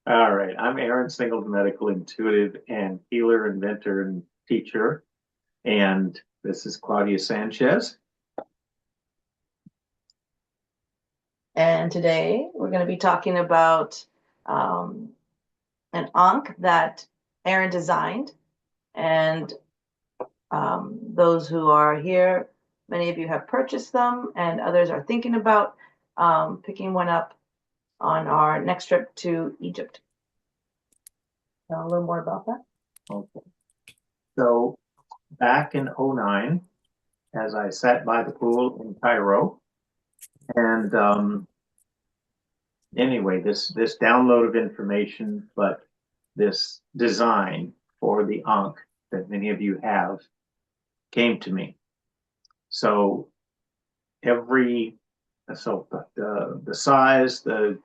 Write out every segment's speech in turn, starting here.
All right. I'm Aaron Singleton, medical intuitive and healer, inventor, and teacher. And this is Claudia Sanchez. And today we're going to be talking about um, an Ankh that Aaron designed. And those who are here, many of you have purchased them, and others are thinking about picking one up on our next trip to Egypt. Know a little more about that? Okay. So back in '09, as I sat by the pool in Cairo, and anyway, this download of information, but this design for the Ankh that many of you have came to me. So every the size, the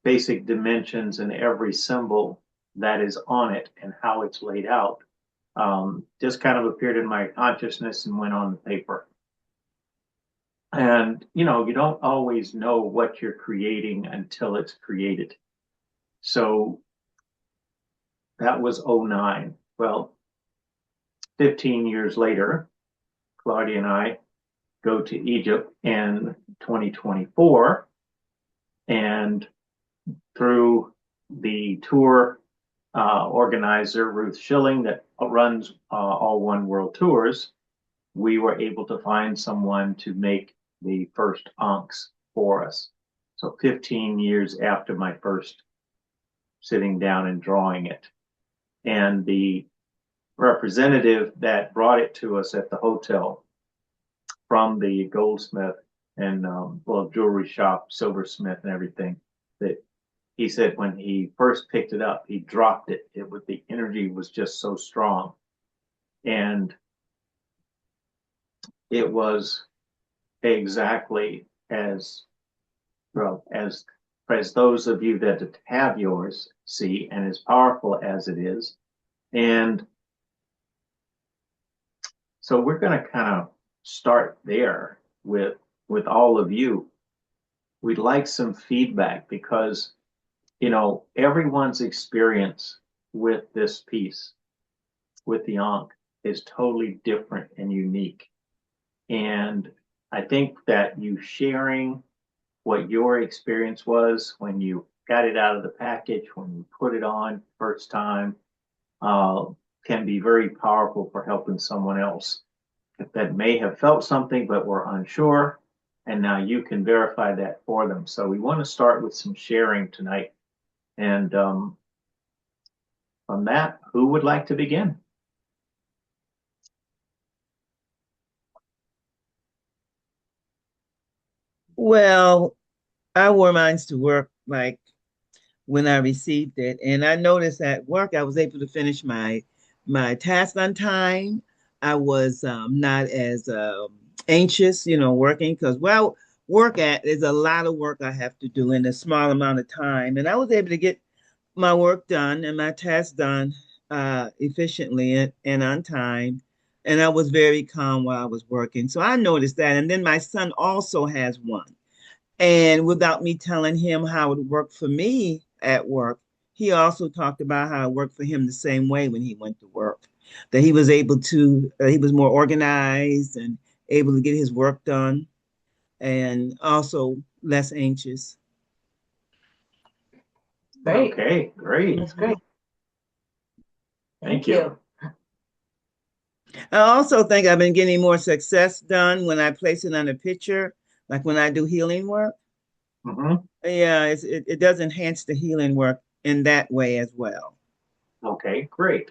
basic dimensions, and every symbol that is on it and how it's laid out just kind of appeared in my consciousness and went on the paper. And you don't always know what you're creating until it's created. So that was '09. Well, 15 years later, Claudia and I go to Egypt in 2024, and through the tour organizer, Ruth Schilling, that runs All One World Tours, we were able to find someone to make the first Ankhs for us. So 15 years after my first sitting down and drawing it. And the representative that brought it to us at the hotel from the goldsmith and jewelry shop, silversmith and everything, that he said when he first picked it up, he dropped it. The energy was just so strong, and it was exactly as well as those of you that have yours see, and as powerful as it is. And so we're going to kind of start there with all of you. We'd like some feedback because everyone's experience with this piece, with the Ankh, is totally different and unique. And I think that you sharing what your experience was when you got it out of the package, when you put it on first time, uh, can be very powerful for helping someone else that may have felt something but were unsure. And now you can verify that for them. So we want to start with some sharing tonight. And from that, who would like to begin? Well, I wore mine to work like when I received it, and I noticed at work I was able to finish my task on time. I was not as anxious, working because work at is a lot of work I have to do in a small amount of time, and I was able to get my work done and my tasks done efficiently and on time. And I was very calm while I was working. So I noticed that. And then my son also has one. And without me telling him how it worked for me at work, he also talked about how it worked for him the same way when he went to work. That he was able to, he was more organized and able to get his work done and also less anxious. Great. Okay, great. That's great. Thank you. I also think I've been getting more success done when I place it on a picture, like when I do healing work. Mm-hmm. Yeah, it does enhance the healing work in that way as well. Okay, great.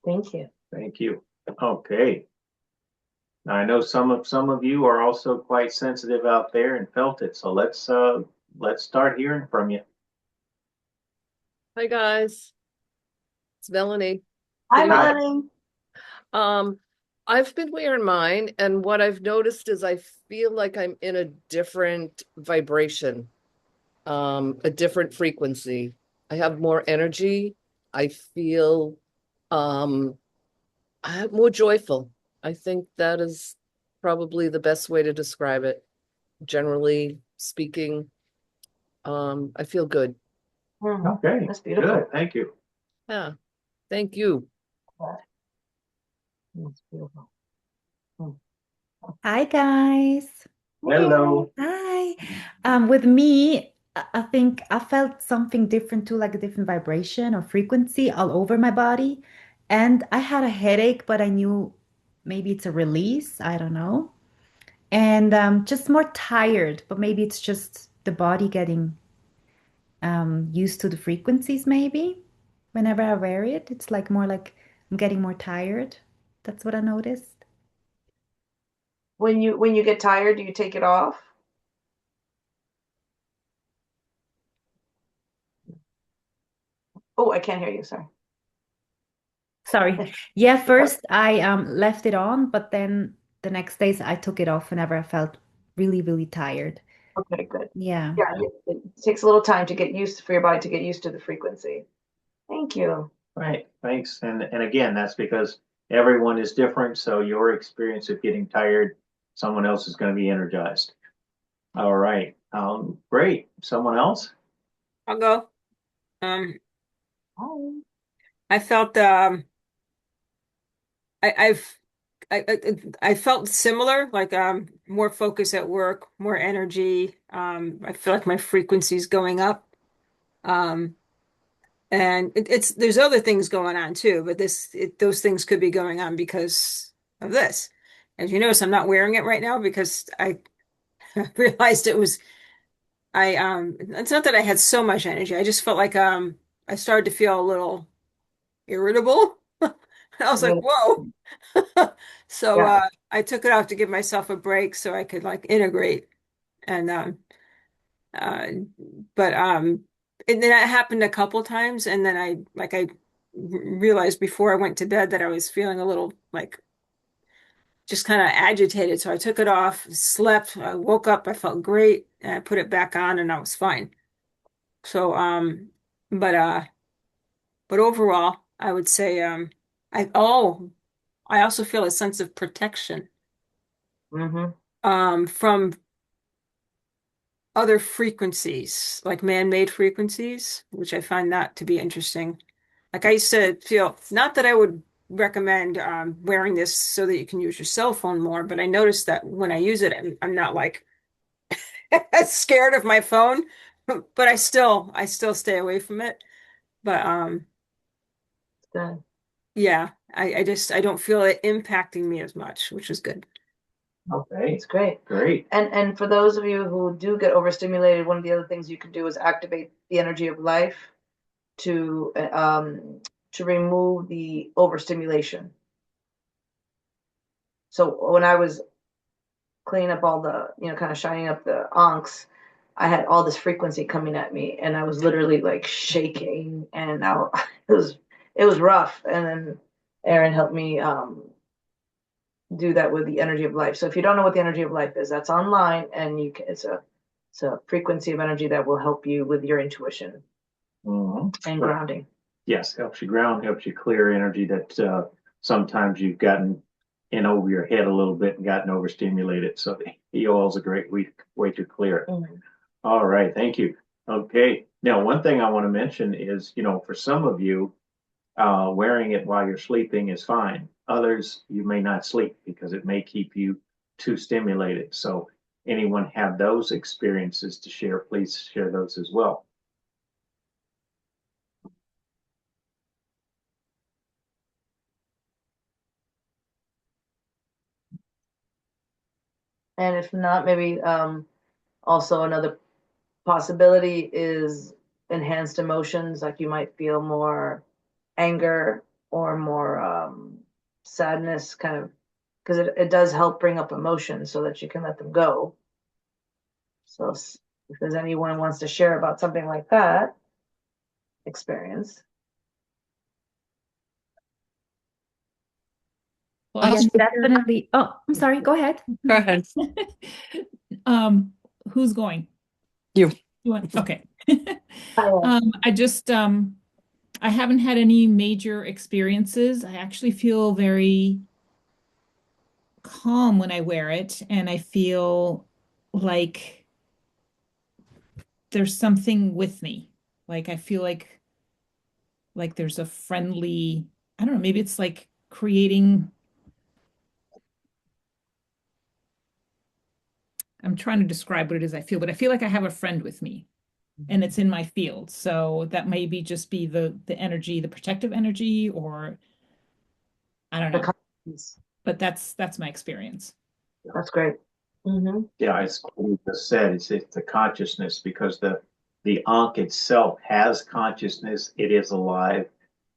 Thank you. Thank you. Okay. Now, I know some of you are also quite sensitive out there and felt it. So let's start hearing from you. Hi guys, it's Melanie. Hi, Hi. Melanie. Um, I've been wearing mine, and what I've noticed is I feel like I'm in a different vibration, a different frequency. I have more energy. I feel um I'm more joyful. I think that is probably the best way to describe it. Generally speaking, I feel good. Mhm. Okay, That's beautiful. good, thank you. Yeah, thank you. That's beautiful. Hi guys. Hello. Hi. With me, I think I felt something different too, like a different vibration or frequency all over my body. And I had a headache, but I knew maybe it's a release. I don't know. And just more tired, but maybe it's just the body getting used to the frequencies, maybe. Whenever I wear it, it's like more like I'm getting more tired. That's what I noticed. When you get tired, do you take it off? Oh, I can't hear you. Sorry. Sorry. Yeah, first I left it on, but then the next days I took it off whenever I felt really, really tired. Okay, good. Yeah. Yeah, it takes a little time to get used for your body to get used to the frequency. Thank you. Right, thanks. And again, that's because everyone is different, so your experience of getting tired, someone else is going to be energized. All right, great. Someone else? I'll go. Um, Hi. I felt I, I've I felt similar, like more focus at work, more energy. I feel like my frequency's going up. Um, and it's there's other things going on too, but those things could be going on because of this. As you notice, I'm not wearing it right now because I realized it was it's not that I had so much energy. I just felt like I started to feel a little irritable. I was like, Really? whoa. So Yeah. I took it off to give myself a break so I could like integrate. And uh but and then that happened a couple times and then I realized before I went to bed that I was feeling a little like just kind of agitated. So I took it off, slept, I woke up, I felt great, and I put it back on and I was fine. So but but overall I would say I also feel a sense of protection Mm-hmm. from other frequencies, like man-made frequencies, which I find that to be interesting. Like I used to feel, not that I would recommend wearing this so that you can use your cell phone more, but I noticed that when I use it, I'm not like scared of my phone, but I still stay away from it. But Good. yeah, I don't feel it impacting me as much, which is good. Okay, It's great. great. And for those of you who do get overstimulated, one of the other things you can do is activate the energy of life to remove the overstimulation. So when I was cleaning up all the, kind of shining up the ankhs, I had all this frequency coming at me, and I was literally like shaking, and it was rough. And then Aaron helped me do that with the energy of life. So if you don't know what the energy of life is, that's online, and it's a frequency of energy that will help you with your intuition Mhm. and grounding. Yes, helps you ground, helps you clear energy that sometimes you've gotten in over your head a little bit and gotten overstimulated. So the EOL is a great way to clear it. Mhm. All right, thank you. Okay, now one thing I want to mention is, for some of you, wearing it while you're sleeping is fine. Others, you may not sleep because it may keep you too stimulated. So anyone have those experiences to share, please share those as well. And if not, maybe also another possibility is enhanced emotions, like you might feel more anger or more sadness, kind of, because it does help bring up emotions so that you can let them go. So if there's anyone who wants to share about something like that experience. Well, Yes, I definitely. Oh, I'm sorry. Go ahead. go ahead. Um, who's going? You. Okay. Hi. I just I haven't had any major experiences. I actually feel very calm when I wear it, and I feel like there's something with me. Like I feel like there's a friendly, I don't know, maybe it's like creating, I'm trying to describe what it is I feel, but I feel like I have a friend with me and it's in my field. So that maybe just be the energy, the protective energy, or I don't The know, consciousness. but that's my experience. That's great. Mm-hmm. Yeah, it's what you just said. It's the consciousness because the Ankh itself has consciousness. It is alive,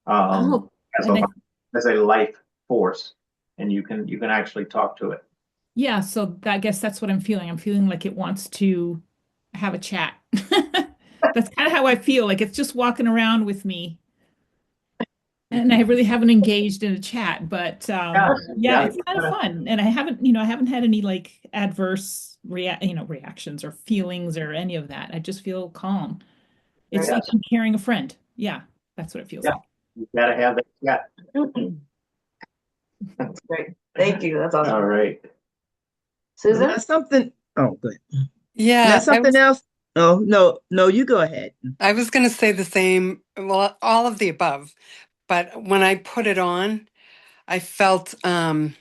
Oh, as and a as a life force, and you can actually talk to it. yeah, so I guess that's what I'm feeling. I'm feeling like it wants to have a chat. That's kind of how I feel. Like it's just walking around with me. And I really haven't engaged in a chat, but Yeah, yeah, yeah, it's kind of fun. And I haven't had any like adverse reactions or feelings or any of that. I just feel calm. It's like yes, I'm carrying a friend. Yeah, that's what it feels yeah. like. You gotta have that. Yeah. That's great. Thank you. That's All awesome. right. Susan? Now something, oh, good. Now Yeah, something else. Oh, no, no, you go ahead. I was going to say the same, well, all of the above, but when I put it on, I felt I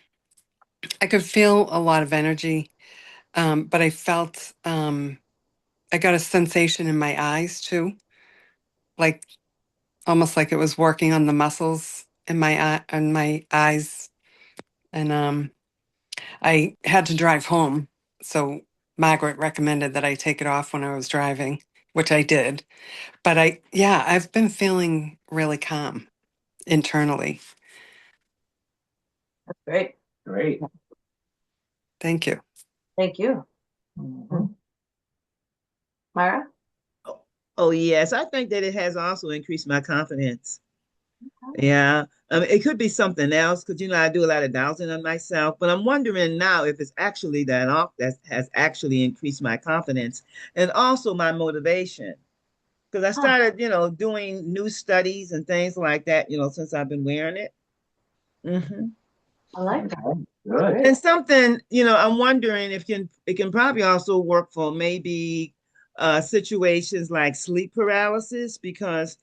could feel a lot of energy, but I felt I got a sensation in my eyes too, like almost like it was working on the muscles in my eyes, and I had to drive home, so Margaret recommended that I take it off when I was driving, which I did. But yeah, I've been feeling really calm internally. That's great. Great. Thank you. Thank you. Mhm. Myra? Oh, yes, I think that it has also increased my confidence. Yeah, it could be something else because I do a lot of dowsing on myself, but I'm wondering now if it's actually that off that has actually increased my confidence and also my motivation. Because I Huh. started, doing new studies and things like that, since I've been wearing it. Hmm. I like that. Okay, That's good. great. And something, I'm wondering if it can probably also work for maybe situations like sleep paralysis because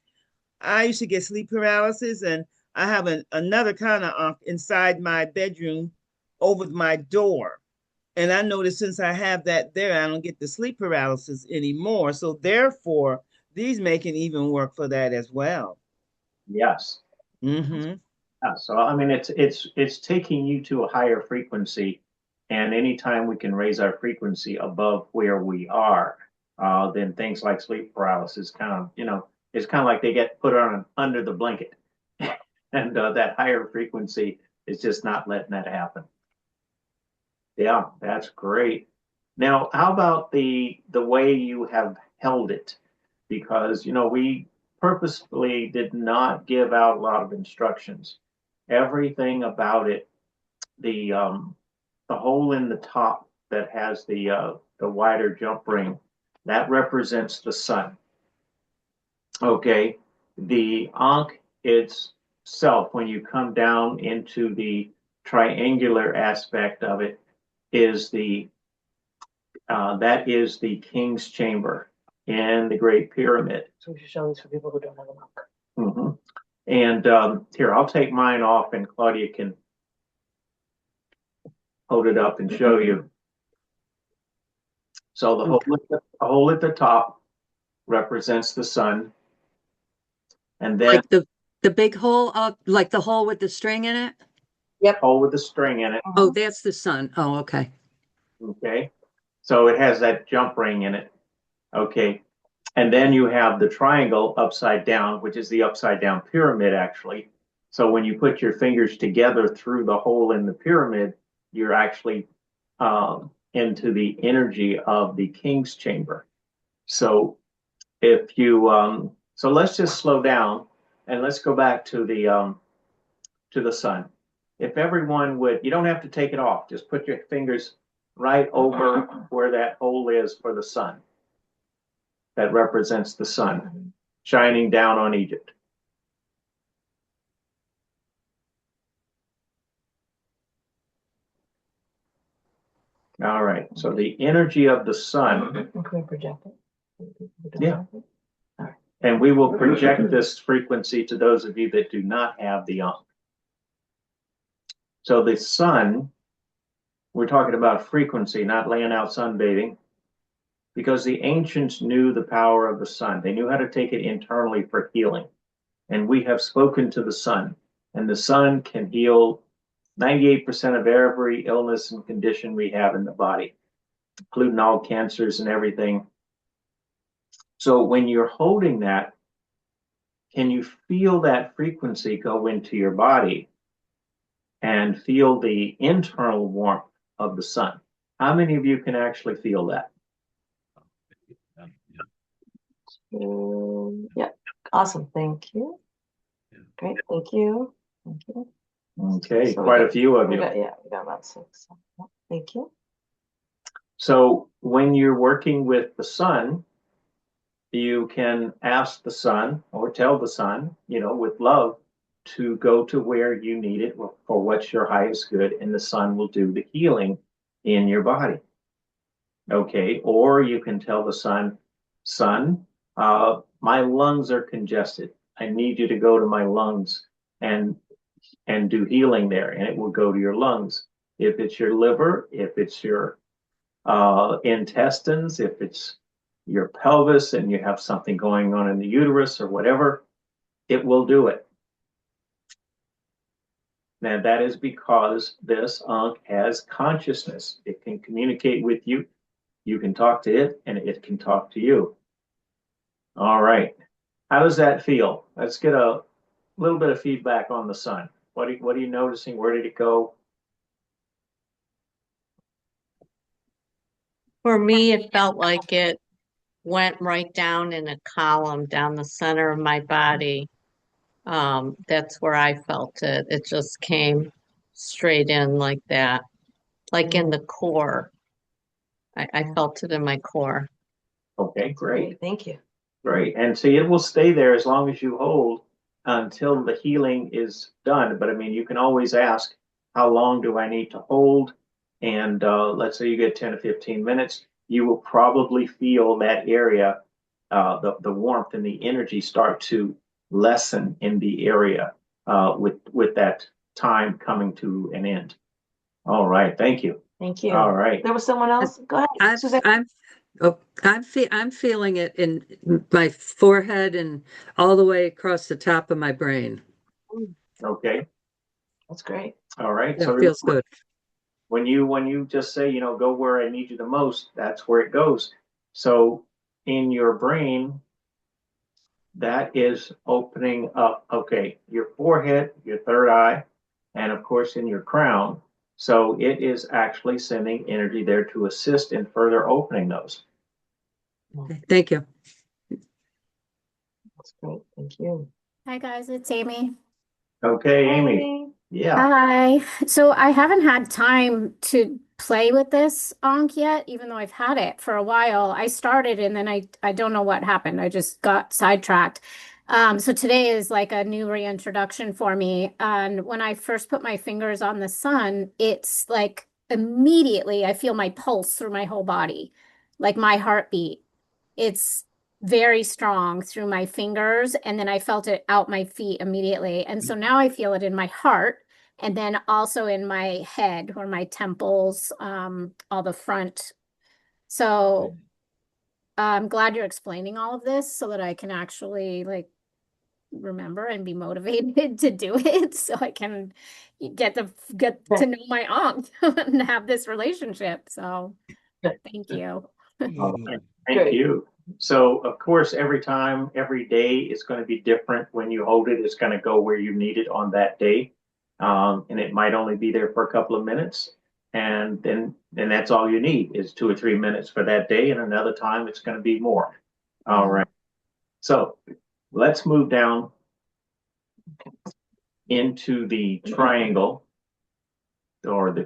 I used to get sleep paralysis, and I have another kind of inside my bedroom over my door. And I noticed since I have that there, I don't get the sleep paralysis anymore. So therefore, these may can even work for that as well. Yes. Mm-hmm. Yeah, so I mean, it's taking you to a higher frequency, and anytime we can raise our frequency above where we are, then things like sleep paralysis kind of, it's kind of like they get put on under the blanket, and that higher frequency is just not letting that happen. Yeah, that's great. Now, how about the way you have held it? Because we purposefully did not give out a lot of instructions. Everything about it, the hole in the top that has the wider jump ring, that represents the sun. Okay, the Ankh itself, when you come down into the triangular aspect of it, is that is the king's chamber in the Great Pyramid. So we should show these for people who don't have a book. Mm-hmm. And here, I'll take mine off, and Claudia can hold it up and show you. So the hole at the top represents the sun, and then Like the big hole up, like the hole with the string in it? Yep. hole with the string in it. Oh, that's the sun. Oh, okay. Okay, so it has that jump ring in it. Okay, and then you have the triangle upside down, which is the upside down pyramid, actually. So when you put your fingers together through the hole in the pyramid, you're actually into the energy of the king's chamber. So if you so let's just slow down and let's go back to the sun. If everyone would, you don't have to take it off. Just put your fingers right over where that hole is for the sun. That represents the sun shining down on Egypt. All right. So the energy of the sun Can we project it? Yeah. And we will project this frequency to those of you that do not have the Ankh. So the sun, we're talking about frequency, not laying out sunbathing, because the ancients knew the power of the sun. They knew how to take it internally for healing. And we have spoken to the sun, and the sun can heal 98% of every illness and condition we have in the body, including all cancers and everything. So when you're holding that, can you feel that frequency go into your body and feel the internal warmth of the sun? How many of you can actually feel that? Yeah. Awesome. Thank you. Great. Thank you. Thank you. Okay, So quite a few of you. we got about 6. Yeah, thank you. So when you're working with the sun, you can ask the sun or tell the sun, with love, to go to where you need it for what's your highest good, and the sun will do the healing in your body. Okay, or you can tell the sun, my lungs are congested. I need you to go to my lungs and do healing there, and it will go to your lungs. If it's your liver, if it's your intestines, if it's your pelvis and you have something going on in the uterus or whatever, it will do it. Now, that is because this Ankh has consciousness. It can communicate with you. You can talk to it, and it can talk to you. All right. How does that feel? Let's get a little bit of feedback on the sun. What are you noticing? Where did it go? For me, it felt like it went right down in a column down the center of my body. That's where I felt it. It just came straight in like that, like in the core. I felt it in my core. Okay, great. Thank you. Great. And see, it will stay there as long as you hold until the healing is done. But I mean, you can always ask, how long do I need to hold? And let's say you get 10 to 15 minutes, you will probably feel that area, the warmth and the energy start to lessen in the area with that time coming to an end. All right. Thank you. Thank you. All right. There was someone else. Go ahead, Suzanne. I'm feeling it in my forehead and all the way across the top of my brain. Okay. That's great. All right. It So feels good. when you just say, go where I need you the most, that's where it goes. So in your brain, that is opening up, okay, your forehead, your third eye, and of course in your crown. So it is actually sending energy there to assist in further opening those. Thank you. That's great. Thank you. Hi guys, it's Amy. Okay, Amy. Yeah. Hi. So I haven't had time to play with this Ankh yet, even though I've had it for a while. I started and then I don't know what happened. I just got sidetracked. So today is like a new reintroduction for me. And when I first put my fingers on the sun, it's like immediately I feel my pulse through my whole body, like my heartbeat. It's very strong through my fingers, and then I felt it out my feet immediately. And so now I feel it in my heart and then also in my head or my temples, all the front. So I'm glad you're explaining all of this so that I can actually like remember and be motivated to do it so I can get to know my aunt and have this relationship. So thank you. Thank you. So, of course, every time, every day is going to be different. When you hold it, it's going to go where you need it on that day. And it might only be there for a couple of minutes. And then that's all you need is 2 or 3 minutes for that day. And another time, it's going to be more. All right. So let's move down into the triangle or the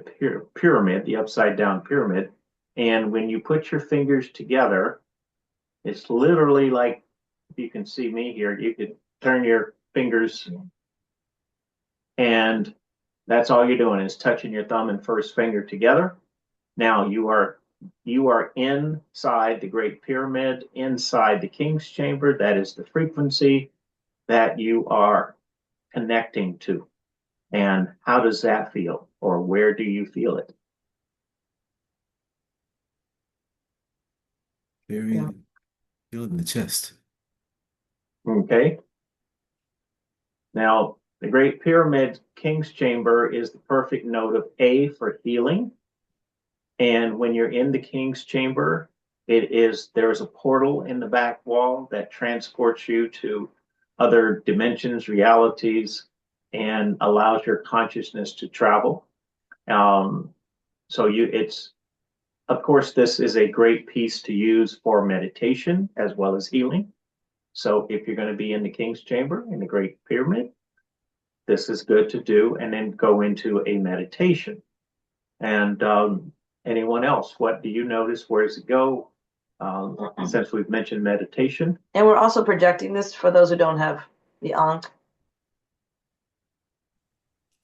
pyramid, the upside down pyramid. And when you put your fingers together, it's literally like, if you can see me here, you could turn your fingers and that's all you're doing is touching your thumb and first finger together. Now you are you are inside the Great Pyramid, inside the King's Chamber. That is the frequency that you are connecting to. And how does that feel? Or where do you feel it? Very feel it in the chest. Okay. Now, the Great Pyramid King's Chamber is the perfect note of A for healing. And when you're in the King's Chamber, there's a portal in the back wall that transports you to other dimensions, realities, and allows your consciousness to travel. Of course, this is a great piece to use for meditation as well as healing. So if you're going to be in the King's Chamber, in the Great Pyramid, this is good to do, and then go into a meditation. And anyone else, what do you notice? Where does it go? Since we've mentioned meditation. And we're also projecting this for those who don't have the Ankh.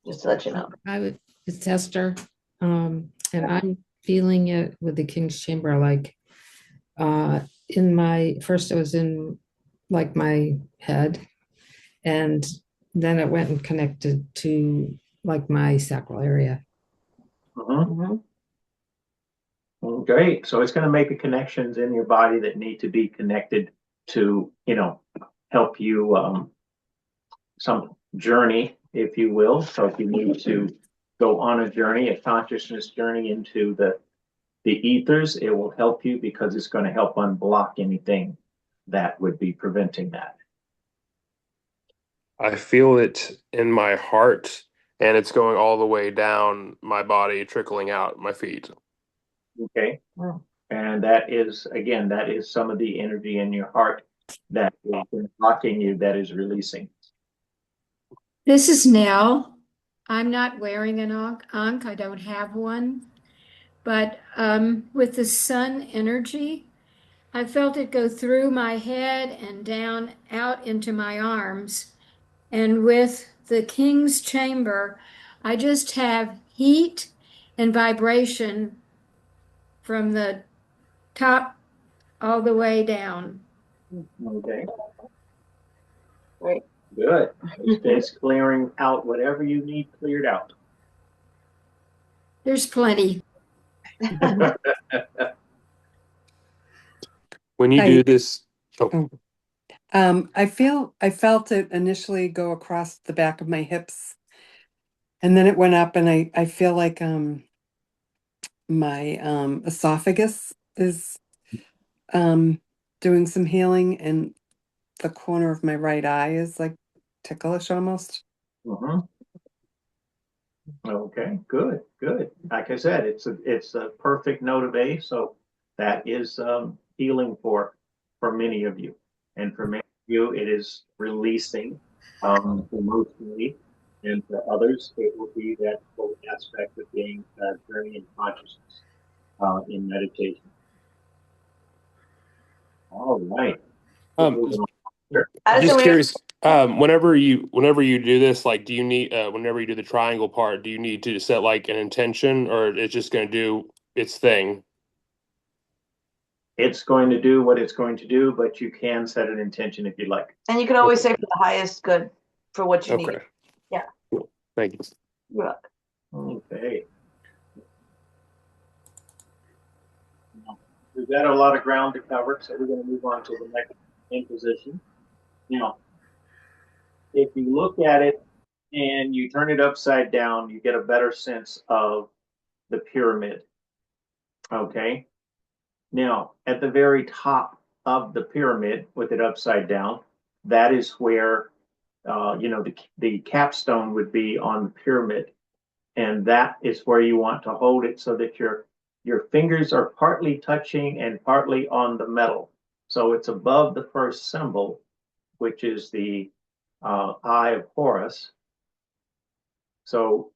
Just to let you know. It's Esther. And I'm feeling it with the King's Chamber, like first it was in like my head, and then it went and connected to like my sacral area. Great. So it's going to make the connections in your body that need to be connected to, help you some journey, if you will. So if you need to go on a journey, a consciousness journey into the ethers, it will help you because it's going to help unblock anything that would be preventing that. I feel it in my heart, and it's going all the way down my body, trickling out my feet. Okay. And that is some of the energy in your heart that is blocking you, that is releasing. This is Nell. I'm not wearing an Ankh. I don't have one. But with the sun energy, I felt it go through my head and down out into my arms. And with the King's Chamber, I just have heat and vibration from the top all the way down. Okay. Great. Good. It's clearing out whatever you need cleared out. There's plenty. When you do this, I felt it initially go across the back of my hips, and then it went up, and I feel like my esophagus is doing some healing, and the corner of my right eye is like ticklish almost. Okay, good. Like I said, it's a perfect note of A, so that is healing for many of you, and for many of you, it is releasing emotionally, and for others, it will be that whole aspect of being journey in consciousness in meditation. All right. Just curious. Whenever you do this, like, do you need whenever you do the triangle part, do you need to set like an intention, or it's just going to do its thing? It's going to do what it's going to do, but you can set an intention if you'd like. And you can always say for the highest good for what you need. Yeah. Cool. Thank you. You're welcome. Okay. We've got a lot of ground to cover, so we're going to move on to the next position. Now, if you look at it and you turn it upside down, you get a better sense of the pyramid. Okay. Now, at the very top of the pyramid, with it upside down, that is where, the capstone would be on the pyramid. And that is where you want to hold it so that your fingers are partly touching and partly on the metal. So it's above the first symbol, which is the Eye of Horus. So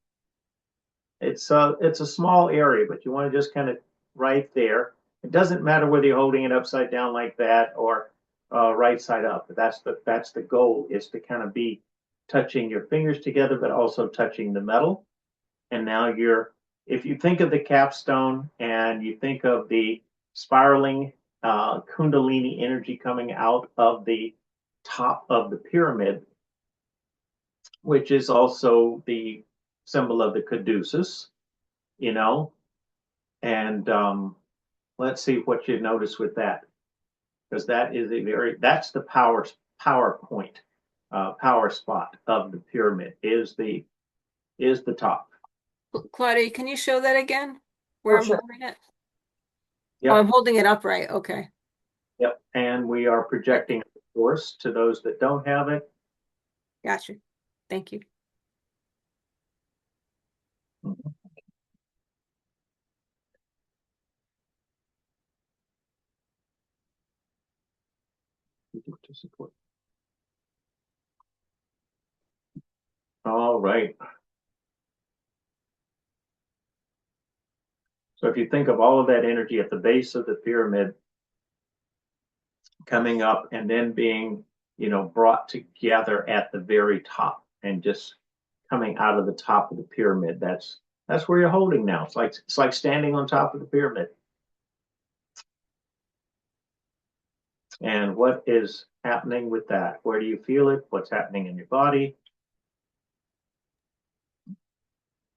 it's a small area, but you want to just kind of right there. It doesn't matter whether you're holding it upside down like that or right side up. But that's the goal, is to kind of be touching your fingers together, but also touching the metal. And now you're if you think of the capstone and you think of the spiraling Kundalini energy coming out of the top of the pyramid, which is also the symbol of the caduceus, and let's see what you notice with that, because that is that's the power point, power spot of the pyramid is the top. Claudia, can you show that again? Where I'm sure. holding it? Yep. Oh, I'm holding it upright. Okay. Yep. And we are projecting the force to those that don't have it. Gotcha. Thank you. To support. All right. So if you think of all of that energy at the base of the pyramid coming up and then being, brought together at the very top and just coming out of the top of the pyramid, that's where you're holding now. It's like standing on top of the pyramid. And what is happening with that? Where do you feel it? What's happening in your body?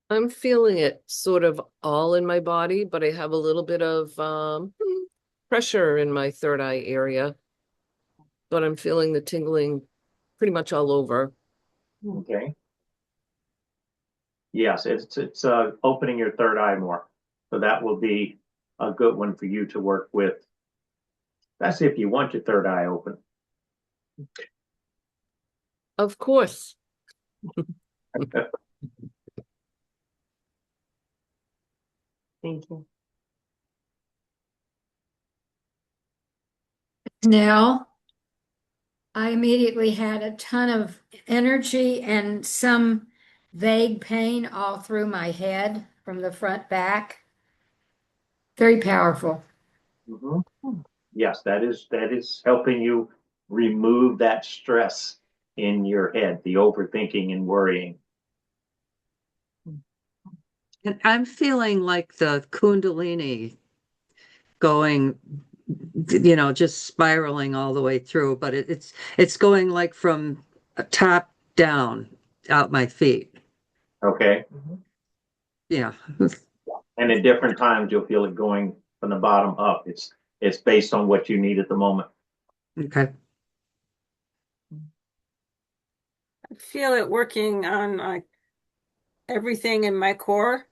I'm feeling it sort of all in my body, but I have a little bit of pressure in my third eye area. But I'm feeling the tingling pretty much all over. Okay. Yes, it's opening your third eye more. So that will be a good one for you to work with. That's if you want your third eye open. Of course. Thank you. Now, I immediately had a ton of energy and some vague pain all through my head from the front back. Very powerful. Mm-hmm. Yes, that is helping you remove that stress in your head, the overthinking and worrying. And I'm feeling like the Kundalini going, just spiraling all the way through, but it's going like from top down out my feet. Okay. Yeah. And at different times you'll feel it going from the bottom up. It's based on what you need at the moment. Okay. I feel it working on everything in my core,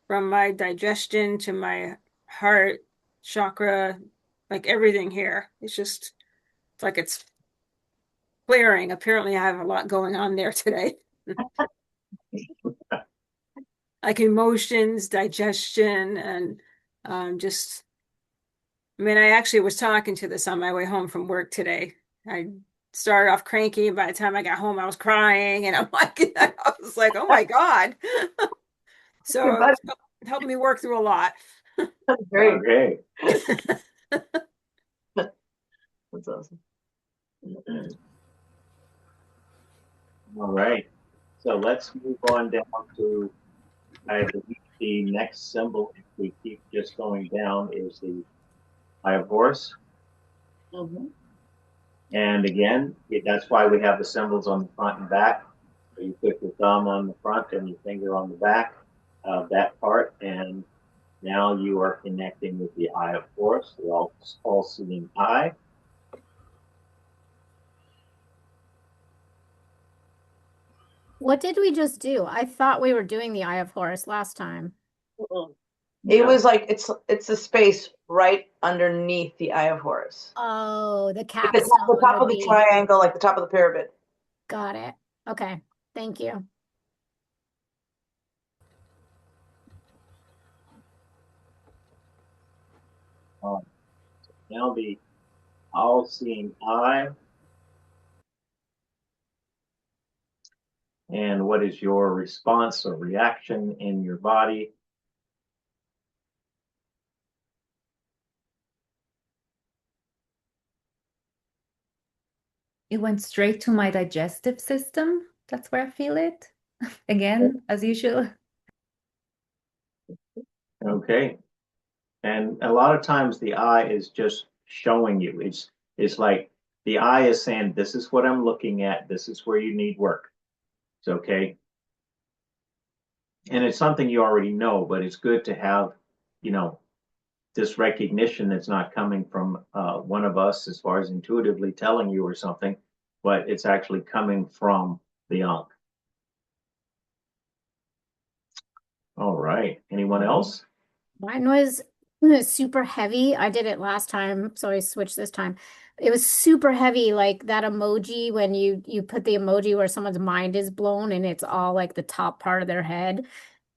from my digestion to my heart chakra, like everything here. It's like it's clearing. Apparently, I have a lot going on there today. Like emotions, digestion, and just, I actually was talking to this on my way home from work today. I started off cranky, and by the time I got home, I was crying, and I was like, oh my God. So it's helped me work through a lot. That's great. Okay. That's awesome. All right. So let's move on down to, I believe the next symbol, if we keep just going down, is the Eye of Horus. Mm-hmm. And again, that's why we have the symbols on the front and back. So you put your thumb on the front and your finger on the back of that part, and now you are connecting with the Eye of Horus, the all-seeing eye. What did we just do? I thought we were doing the Eye of Horus last time. It was like it's a space right underneath the Eye of Horus. Oh, the Like capstone the top would of the be. triangle, like the top of the pyramid. Got it. Okay. Thank you. Now the all-seeing eye. And what is your response or reaction in your body? It went straight to my digestive system. That's where I feel it. Again, as usual. Okay. And a lot of times the eye is just showing you. It's like the eye is saying, this is what I'm looking at. This is where you need work. It's okay. And it's something you already know, but it's good to have, this recognition that's not coming from one of us as far as intuitively telling you or something, but it's actually coming from the Ankh. All right. Anyone else? Mine was super heavy. I did it last time, so I switched this time. It was super heavy, like that emoji when you put the emoji where someone's mind is blown and it's all like the top part of their head.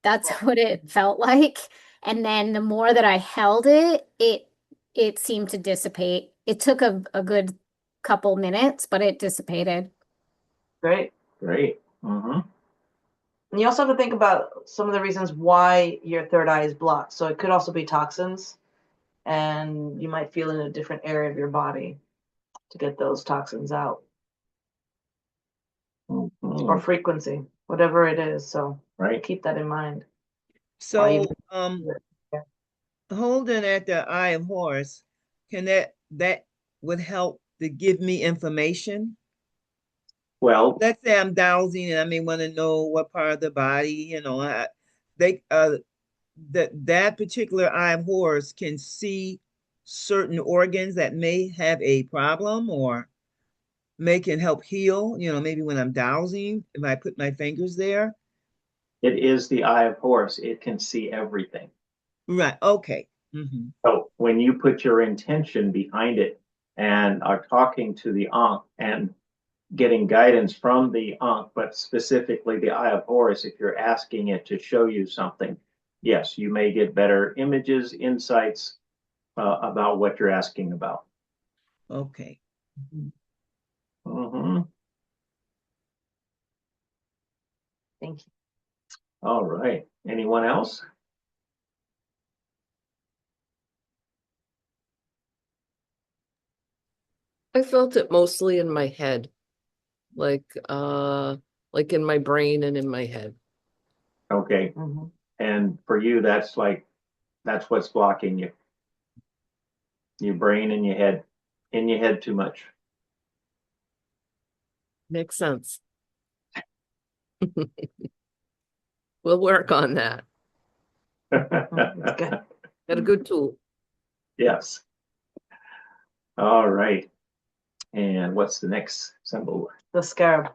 That's what it felt like. And then the more that I held it, it seemed to dissipate. It took a good couple minutes, but it dissipated. Great. Great. Mm-hmm. And you also have to think about some of the reasons why your third eye is blocked. So it could also be toxins, and you might feel in a different area of your body to get those toxins out. Mm-hmm. Or frequency, whatever it is. So right. Keep that in mind. So, holding at the eye of Horus, can that would help to give me information? Well, let's say I'm dowsing and I may want to know what part of the body, that particular eye of Horus can see certain organs that may have a problem or can help heal, maybe when I'm dowsing, if I put my fingers there. It is the eye of Horus. It can see everything. Right. Okay. Mm-hmm. So when you put your intention behind it and are talking to the Ankh and getting guidance from the Ankh, but specifically the eye of Horus, if you're asking it to show you something, yes, you may get better images, insights about what you're asking about. Okay. Mm-hmm. Thank you. All right. Anyone else? I felt it mostly in my head, like in my brain and in my head. Okay. Mm-hmm. And for you, that's what's blocking you. Your brain and your head. In your head too much. Makes sense. We'll work on that. Good. Got a good tool. Yes. All right. And what's the next symbol? The scarab.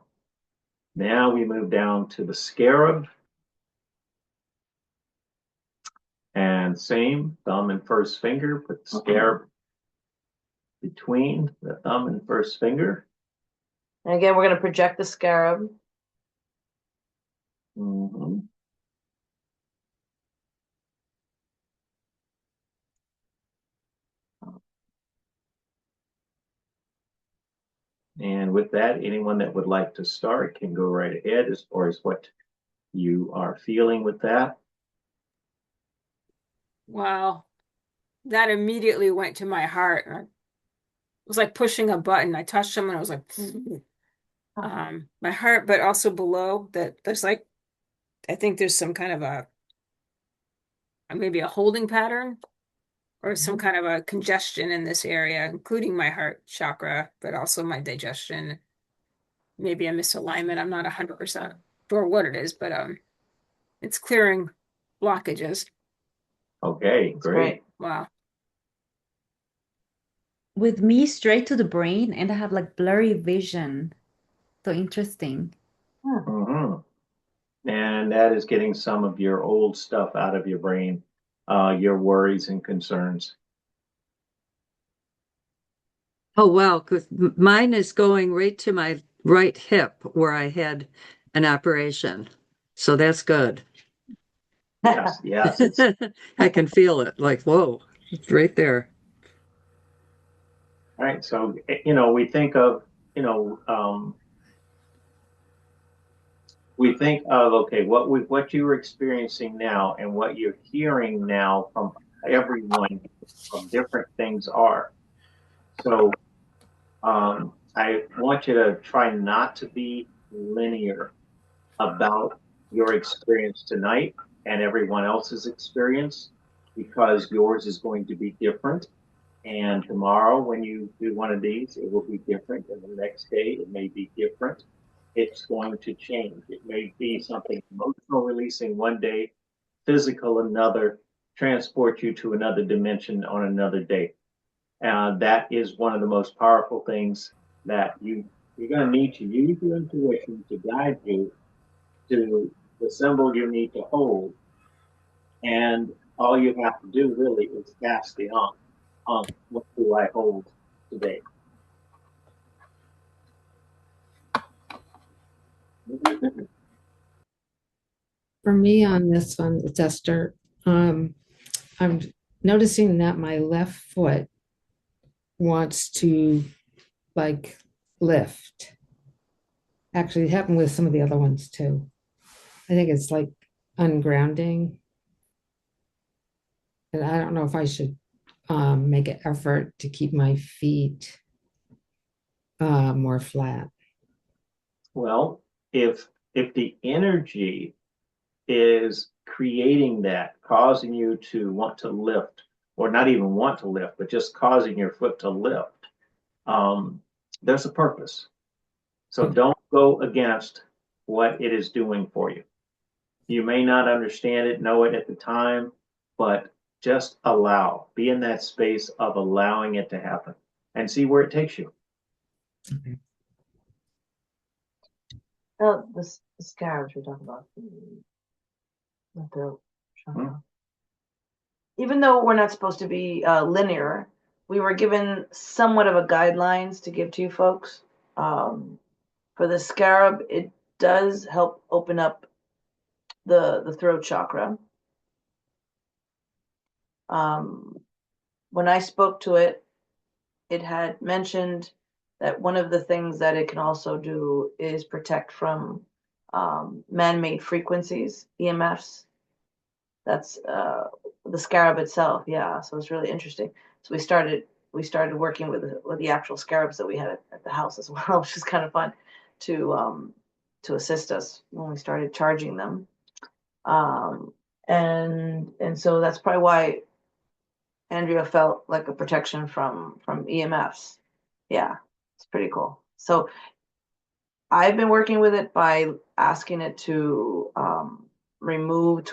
Now we move down to the scarab. And same, thumb and first finger, put the scarab between the thumb and first finger. And again, we're going to project the scarab. Mm-hmm. And with that, anyone that would like to start can go right ahead as far as what you are feeling with that. Wow. That immediately went to my heart. It was like pushing a button. I touched them and I was like, my heart, but also below that there's like, I think there's some kind of maybe a holding pattern or some kind of a congestion in this area, including my heart chakra, but also my digestion. Maybe a misalignment. I'm not 100% sure what it is, but it's clearing blockages. Okay, great. Wow. With me, straight to the brain, and I have like blurry vision. So interesting. Mm-hmm. And that is getting some of your old stuff out of your brain, your worries and concerns. Oh, wow. Because mine is going right to my right hip where I had an operation. So that's good. Yes, yes. I can feel it like, whoa, it's right there. All right. So, we think of, okay, what you're experiencing now and what you're hearing now from everyone of different things are. So, I want you to try not to be linear about your experience tonight and everyone else's experience. because yours is going to be different. And tomorrow, when you do one of these, it will be different. And the next day, it may be different. It's going to change. It may be something emotional releasing one day, physical another, transport you to another dimension on another day. That is one of the most powerful things that you're going to need to use your intuition to guide you to the symbol you need to hold. And all you have to do really is cast the Ankh. Ankh, what do I hold today? For me on this one, it's Esther. I'm noticing that my left foot wants to like lift. Actually, it happened with some of the other ones too. I think it's like ungrounding. And I don't know if I should make an effort to keep my feet more flat. Well, if the energy is creating that, causing you to want to lift, or not even want to lift, but just causing your foot to lift, there's a purpose. So don't go against what it is doing for you. You may not understand it, know it at the time, but just allow, be in that space of allowing it to happen and see where it takes you. Okay. Oh, the scarabs we're talking about. The throat chakra. Even though we're not supposed to be linear, we were given somewhat of a guidelines to give to you folks. For the scarab, it does help open up the throat chakra. When I spoke to it, it had mentioned that one of the things that it can also do is protect from man-made frequencies, EMFs. That's the scarab itself, yeah. So it's really interesting. So we started working with the actual scarabs that we had at the house as well, which is kind of fun to assist us when we started charging them. And so that's probably why Andrea felt like a protection from EMFs. Yeah, it's pretty cool. So I've been working with it by asking it to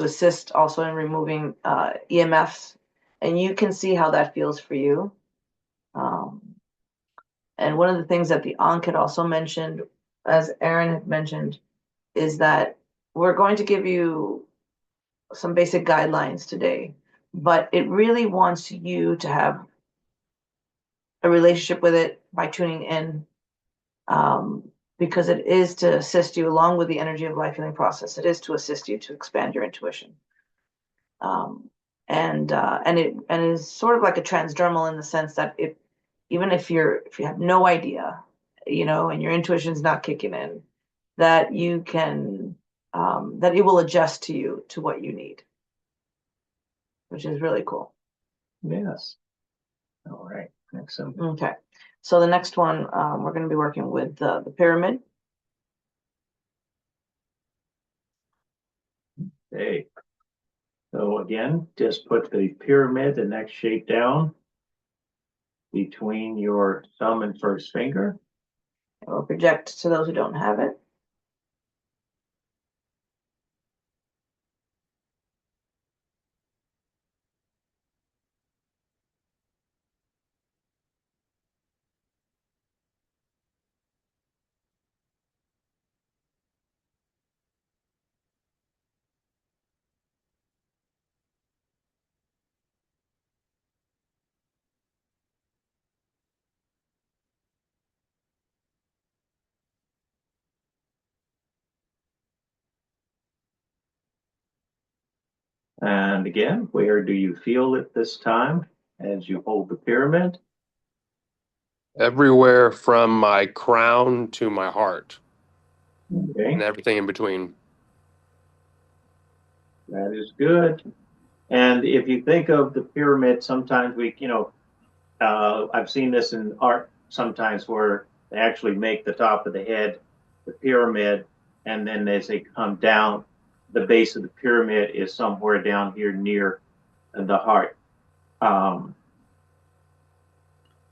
assist also in removing EMFs, and you can see how that feels for you. And one of the things that the Ankh had also mentioned, as Aaron had mentioned, is that we're going to give you some basic guidelines today, but it really wants you to have a relationship with it by tuning in, because it is to assist you along with the energy of life healing process. It is to assist you to expand your intuition. And it is sort of like a transdermal in the sense that even if you have no idea, and your intuition's not kicking in, that you can that it will adjust to you to what you need, which is really cool. Yes. All right. Excellent. Okay. So the next one, we're going to be working with the pyramid. Okay. So again, just put the pyramid, the next shape down between your thumb and first finger. It will project to those who don't have it. And again, where do you feel it this time as you hold the pyramid? Everywhere from my crown to my heart Okay, and everything in between. that is good. And if you think of the pyramid, sometimes I've seen this in art sometimes where they actually make the top of the head the pyramid, and then as they come down, the base of the pyramid is somewhere down here near the heart. So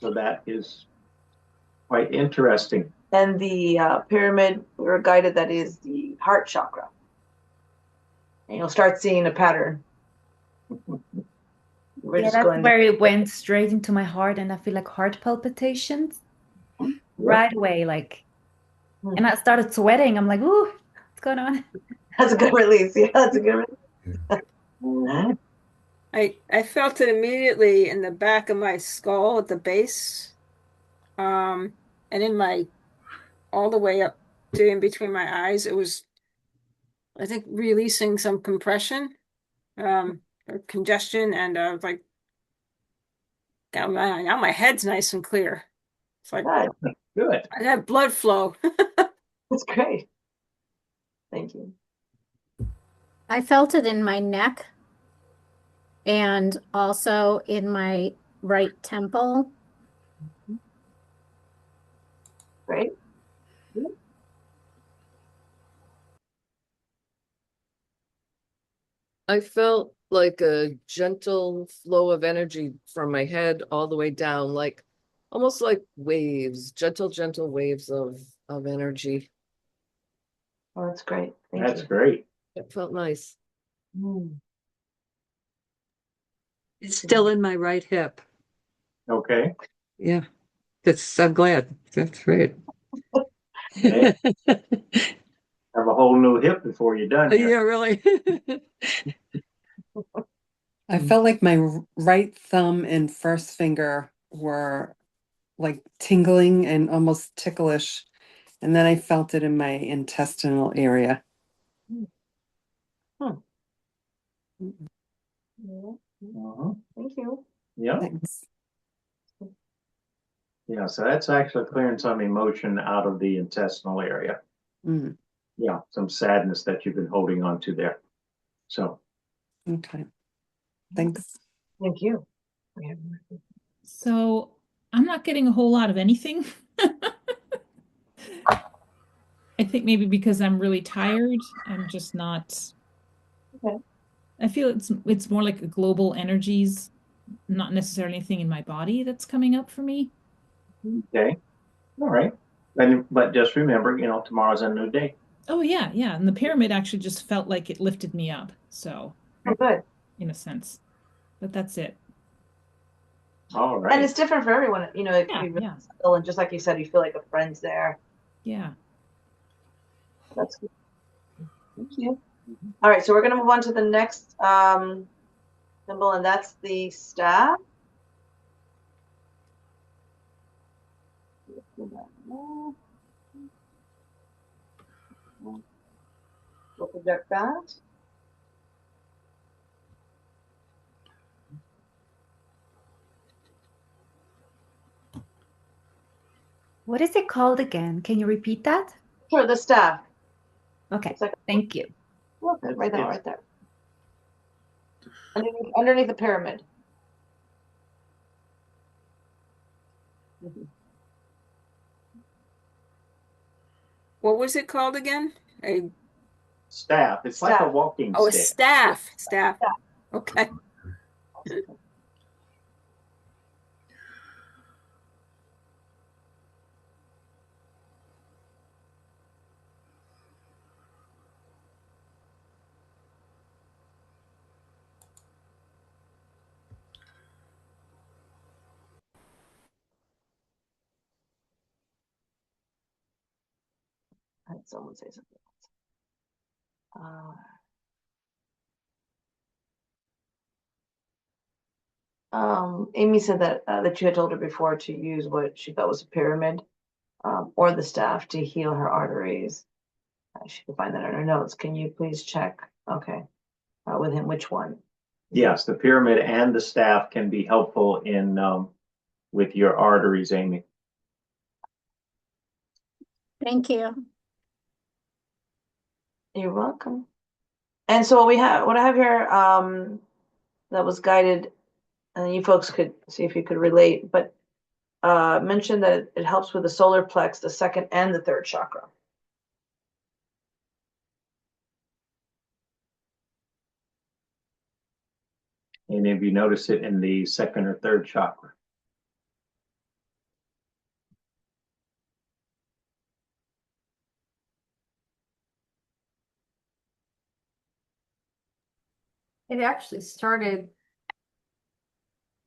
that is quite interesting. And the pyramid, we were guided that is the heart chakra. And you'll start seeing a pattern. We're Yeah, just that's going where it went straight into my heart, and I feel like heart palpitations right away, like, and I started sweating. I'm like, ooh, what's going on? That's a good release. Yeah, that's a good release. I felt it immediately in the back of my skull at the base, and in my all the way up to in between my eyes. It was, I think, releasing some compression, or congestion, and like now my head's nice and clear. It's like Good. I have blood flow. That's great. Thank you. I felt it in my neck and also in my right temple. Great. I felt like a gentle flow of energy from my head all the way down, like almost like waves, gentle waves of energy. Oh, that's great. That's great. It felt nice. It's still in my right hip. Okay. Yeah. I'm glad. That's great. Hey, have a whole new hip before you're done here. Yeah, really. I felt like my right thumb and first finger were like tingling and almost ticklish. And then I felt it in my intestinal area. Thank you. Yeah. Thanks. Yeah, so that's actually clearing some emotion out of the intestinal area. Mm. Yeah, some sadness that you've been holding on to there. So. Okay. Thanks. Thank you. So I'm not getting a whole lot of anything. I think maybe because I'm really tired, I'm just not. Okay. I feel it's more like a global energies, not necessarily anything in my body that's coming up for me. Okay. All right. But just remember, tomorrow's a new day. Oh yeah, yeah. And the pyramid actually just felt like it lifted me up. So good. In a sense. But that's it. All And right. it's different for everyone. It Yeah, can be really yeah. subtle, and just like you said, you feel like a friend's there. Yeah. That's good. Thank you. All right, so we're going to move on to the next symbol, and that's the staff. We'll project that. What is it called again? Can you repeat that? Sure, the staff. Okay, like thank you. Okay, right there. Underneath the pyramid. What was it called again? A Staff. It's like a walking a stick. staff. Staff. Okay. I had someone say something else. Amy said that you had told her before to use what she thought was a pyramid, or the staff to heal her arteries. She could find that in her notes. Can you please check? Okay, with him, which one? Yes, the pyramid and the staff can be helpful in with your arteries, Amy. Thank you. You're welcome. And so what I have here, that was guided, and you folks could see if you could relate, but mentioned that it helps with the solar plex, the second and the third chakra. And if you notice it in the second or third chakra. It actually started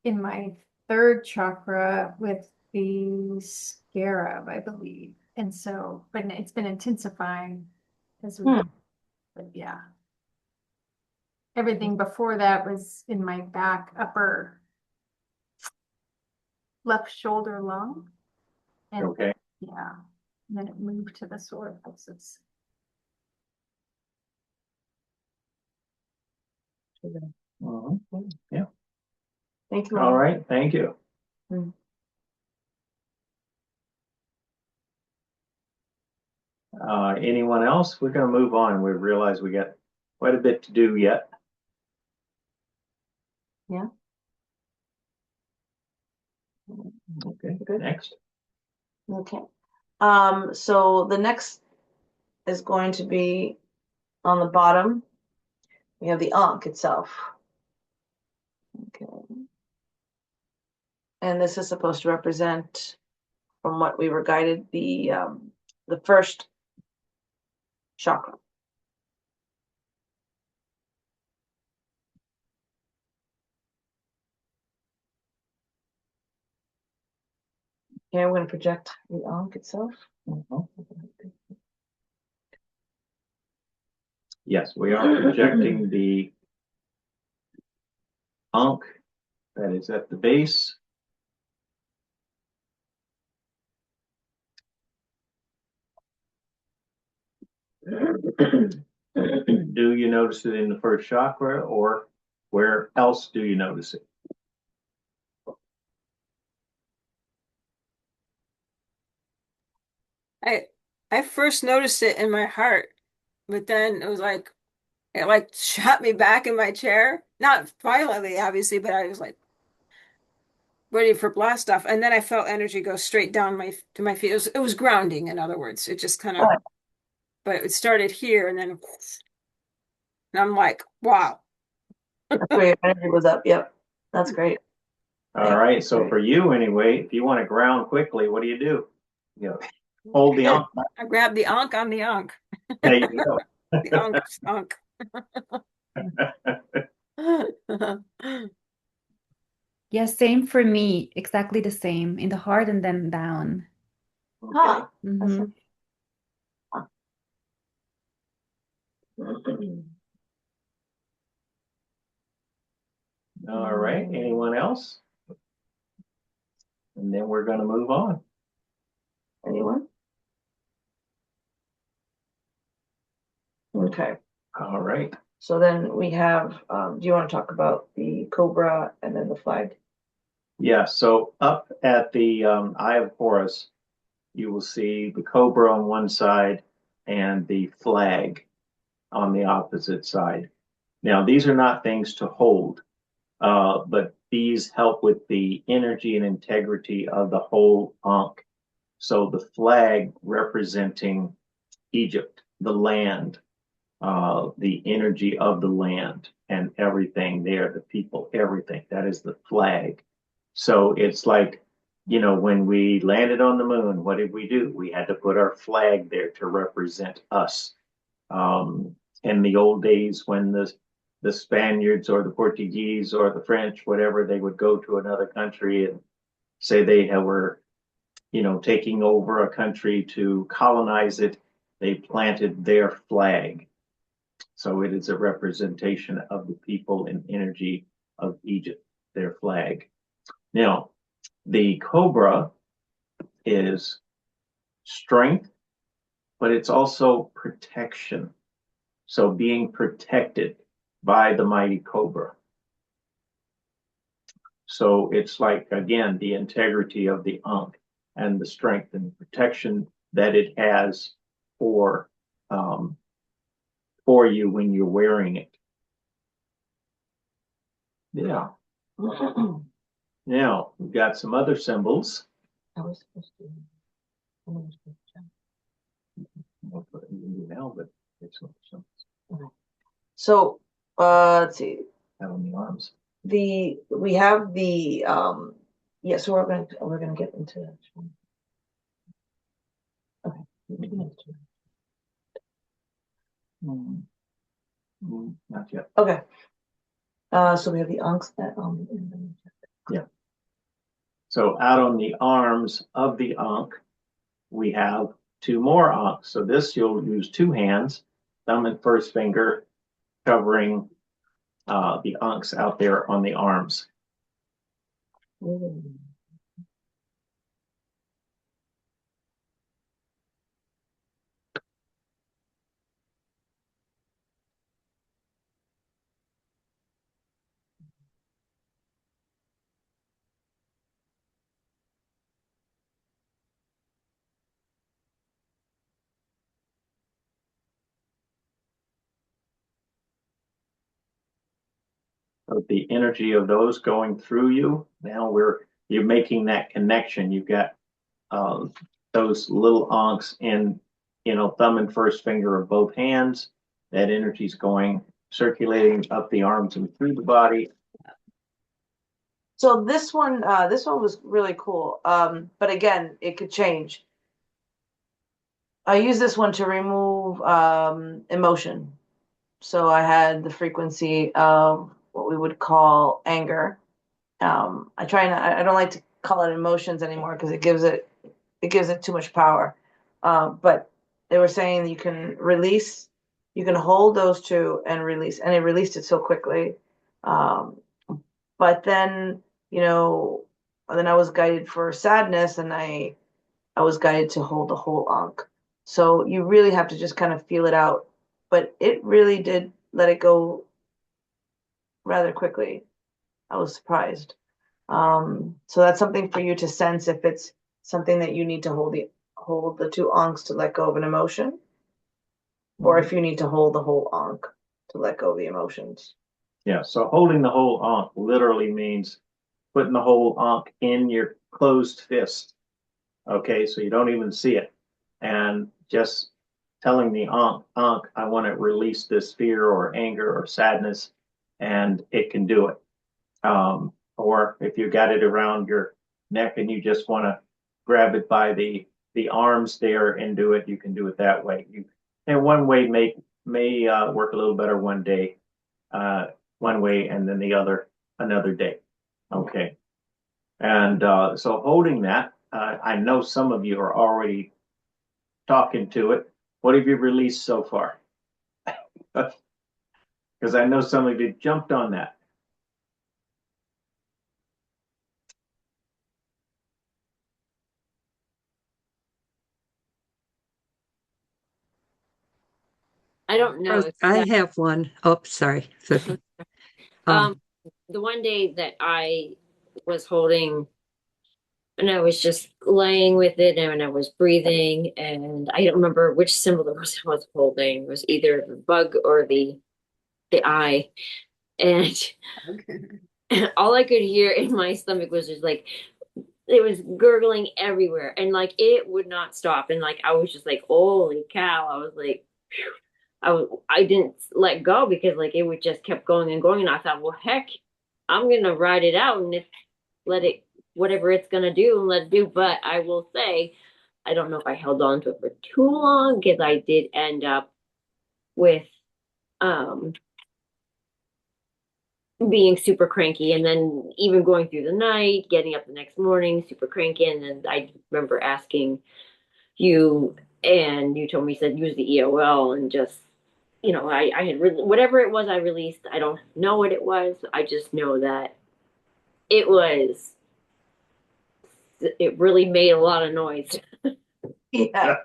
in my third chakra with the scarab, I believe. And so, but it's been intensifying as we, but yeah. Everything before that was in my back, upper left shoulder lung. And Okay. yeah, and then it moved to the solar plexus. Yeah. Thank you. All right. Thank you. Anyone else? We're going to move on. We realize we got quite a bit to do yet. Yeah. Okay, good. Next. Okay. So the next is going to be on the bottom. We have the Ankh itself. Okay. And this is supposed to represent, from what we were guided, the first chakra. Here we're going to project the Ankh itself. Yes, we are projecting the Ankh that is at the base. Do you notice it in the first chakra, or where else do you notice it? I first noticed it in my heart, but then it was like it like shot me back in my chair. Not violently, obviously, but I was like ready for blast off. And then I felt energy go straight down to my feet. It was grounding, in other words. It just kind of, but it started here and then and I'm like, wow. That's where your energy was up. Yep. That's great. All right. So for you anyway, if you want to ground quickly, what do? You know, hold the Ankh. I grabbed the Ankh on the Ankh. There you go. The Ankh. Yeah, same for me. Exactly the same in the heart and then down. Huh. Mhm. All right. Anyone else? And then we're going to move on. Anyone? Okay. All right. So then we have, do you want to talk about the cobra and then the flag? Yeah. So up at the Eye of Horus, you will see the cobra on one side and the flag on the opposite side. Now, these are not things to hold, but these help with the energy and integrity of the whole Ankh. So the flag representing Egypt, the land, the energy of the land and everything there, the people, everything. That is the flag. So it's like, when we landed on the moon, what did we do? We had to put our flag there to represent us. In the old days, when the Spaniards or the Portuguese or the French, whatever, they would go to another country and say they were, taking over a country to colonize it. They planted their flag. So it is a representation of the people and energy of Egypt, their flag. Now, the cobra is strength, but it's also protection. So being protected by the mighty cobra. So it's like, again, the integrity of the Ankh and the strength and the protection that it has for you when you're wearing it. Yeah. Now, we've got some other symbols. I was supposed to. Now, but it's some symbols. So, let's see. Out on the arms. we have the yeah, so we're gonna get into that. Okay. Not yet. Okay. So we have the Ankhs that Yeah. So out on the arms of the Ankh, we have two more Ankhs. So this you'll use two hands, thumb and first finger, covering the Ankhs out there on the arms. So the energy of those going through you, now you're making that connection. You've got those little Ankhs in, thumb and first finger of both hands. That energy's going, circulating up the arms and through the body. So this one was really cool. But again, it could change. I use this one to remove emotion. So I had the frequency of what we would call anger. I don't like to call it emotions anymore because it gives it too much power. But they were saying you can hold those two and release, and it released it so quickly. But then, then I was guided for sadness, and I was guided to hold the whole Ankh. So you really have to just kind of feel it out. But it really did let it go rather quickly. I was surprised. So that's something for you to sense if it's something that you need to hold the two Ankhs to let go of an emotion, or if you need to hold the whole Ankh to let go of the emotions. Yeah, so holding the whole Ankh literally means putting the whole Ankh in your closed fist. Okay, so you don't even see it. And just telling the Ankh, I want to release this fear or anger or sadness, and it can do it. Or if you got it around your neck and you just want to grab it by the arms there and do it, you can do it that way. And one way may work a little better one day, one way, and then the other another day. Okay. And so holding that, I know some of you are already talking to it. What have you released so far? Because I know some of you jumped on that. I don't know if I that, have one. Oh, sorry. um, the one day that I was holding and I was just laying with it and I was breathing and I don't remember which symbol it was I was holding. It was either the bug or the eye. And all I could hear in my stomach was just like it was gurgling everywhere and like it would not stop. And like I was just like, holy cow. I was like, phew. I didn't let go because like it would just kept going and going. And I thought, well, heck, I'm gonna ride it out and if let it whatever it's gonna do and let it do. But I will say, I don't know if I held on to it for too long because I did end up with um being super cranky and then even going through the night, getting up the next morning, super cranky. And then I remember asking you and you told me, you said use the EOL and just I had whatever it was I released. I don't know what it was. I just know that it really made a lot of noise. Yeah.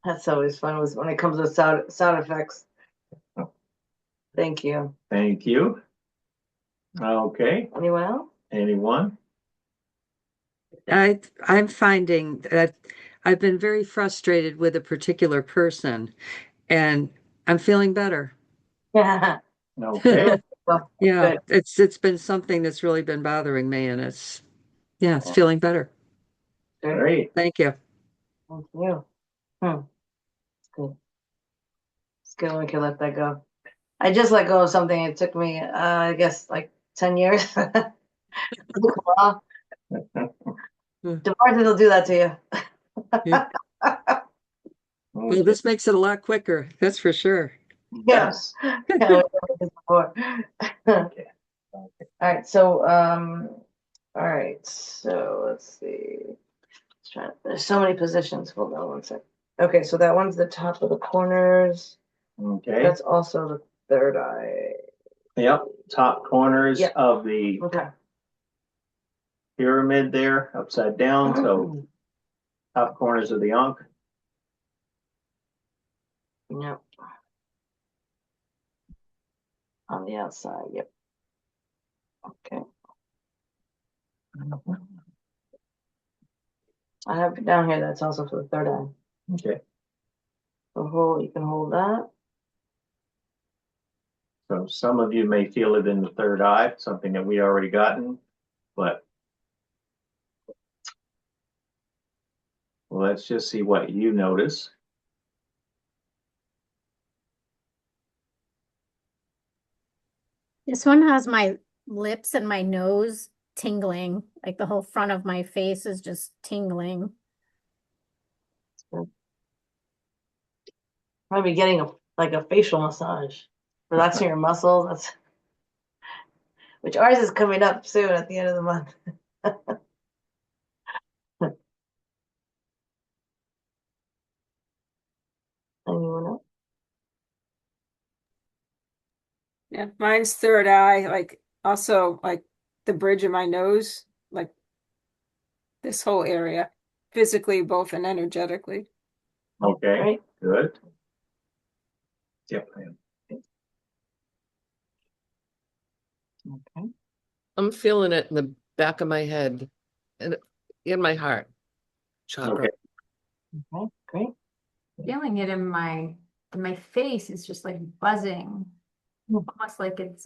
That's always fun was when it comes to sound effects. Thank you. Thank you. Okay. Anyone else? Anyone? I'm finding that I've been very frustrated with a particular person, and I'm feeling better. Yeah. Okay. Yeah, Good. it's been something that's really been bothering me, and it's feeling better. Great. Thank you. Thank you. It's good. It's good when we can let that go. I just let go of something. It took me, I guess, like 10 years. Well, Demartin will do that to you. Yeah. Well, this makes it a lot quicker, that's for sure. Yes. Yeah, we've done this before. Okay. All right. So, let's see. There's so many positions. Hold on one sec. Okay, so that one's the top of the corners. Okay. That's also the third eye. Yep. Top corners Yep. of the Okay. pyramid there, upside down. So top corners of the Ankh. Yep. On the outside. Yep. Okay. I have it down here. That's also for the third eye. Okay. So you can hold that. So some of you may feel it in the third eye, something that we already gotten, but let's just see what you notice. This one has my lips and my nose tingling. Like the whole front of my face is just tingling. Probably getting a facial massage, relaxing your muscles. That's which ours is coming up soon at the end of the month. Anyone else? Yeah, mine's third eye, like also like the bridge of my nose, like this whole area, physically both and energetically. Okay. Right. Good. Yep. I am. Okay. I'm feeling it in the back of my head and in my heart chakra. Okay. Okay. Great. Feeling it in my face is just like buzzing, almost like it's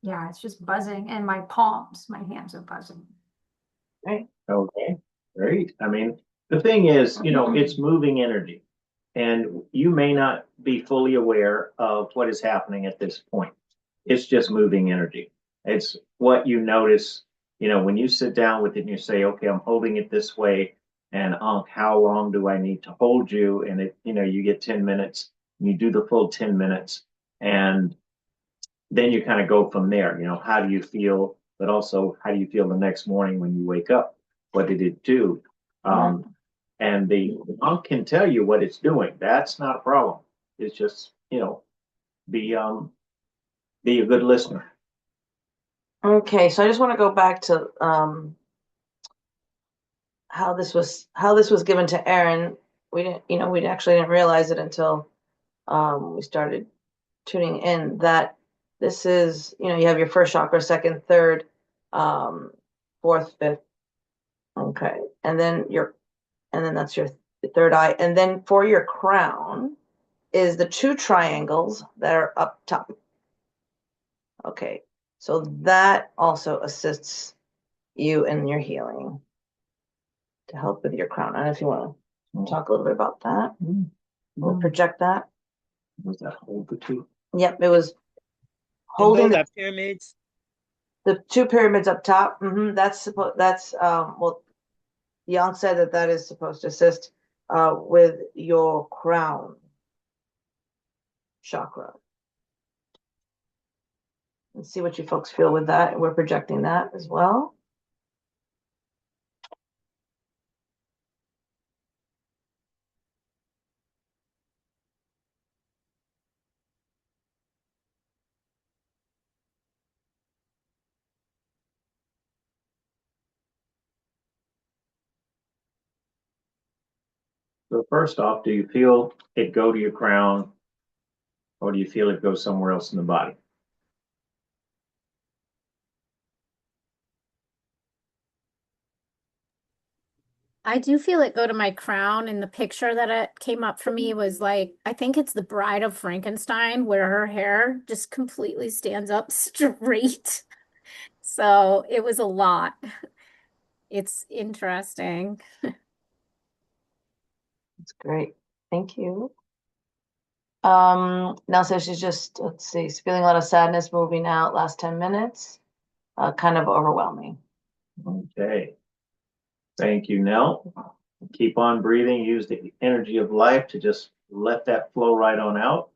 yeah, it's just buzzing, and my palms, my hands are buzzing. Right. Okay. Great. I mean, the thing is, it's moving energy, and you may not be fully aware of what is happening at this point. It's just moving energy. It's what you notice, when you sit down with it and you say, okay, I'm holding it this way. And how long do I need to hold you? And you get 10 minutes, and you do the full 10 minutes. And then you kind of go from there. How do you feel? But also, how do you feel the next morning when you wake up? What did it do? And the monk can tell you what it's doing. That's not a problem. It's just, be a good listener. Okay, so I just want to go back to how this was given to Aaron. We actually didn't realize it until we started tuning in that this is, you have your first chakra, second, third, fourth, fifth. Okay. And then that's your third eye. And then for your crown is the two triangles that are up top. Okay. So that also assists you in your healing to help with your crown. I don't know if you want to talk a little bit about that. We'll project that. Was that hold the two? Yep, it was And holding those are pyramids. the two pyramids up top. That's Young said that is supposed to assist with your crown chakra. And see what you folks feel with that. We're projecting that as well. So first off, do you feel it go to your crown, or do you feel it go somewhere else in the body? I do feel it go to my crown, and the picture that it came up for me was like, I think it's the Bride of Frankenstein, where her hair just completely stands up straight. So it was a lot. It's interesting. That's great. Thank you. Now says she's just, let's see, she's feeling a lot of sadness moving out last 10 minutes. Kind of overwhelming. Okay. Thank you, Nell. Keep on breathing. Use the energy of life to just let that flow right on out.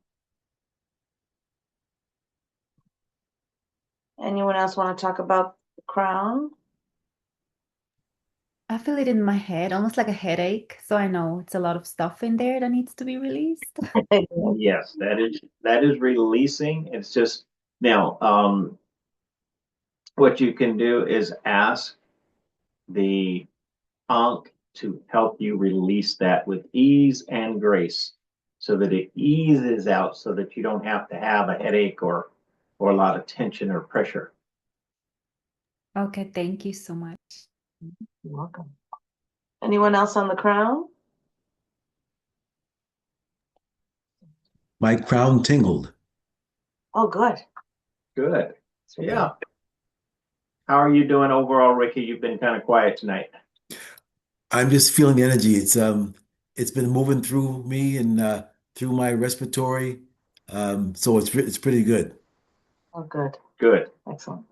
Anyone else want to talk about the crown? I feel it in my head, almost like a headache. So I know it's a lot of stuff in there that needs to be released. Yes, that is releasing. It's just now, what you can do is ask the Ankh to help you release that with ease and grace so that it eases out so that you don't have to have a headache or a lot of tension or pressure. Okay, thank you so much. You're welcome. Anyone else on the crown? My crown tingled. Oh, good. Good. Yeah. How are you doing overall, Ricky? You've been kind of quiet tonight. I'm just feeling the energy. It's been moving through me and through my respiratory. So it's pretty good. Oh, good. Good. Excellent.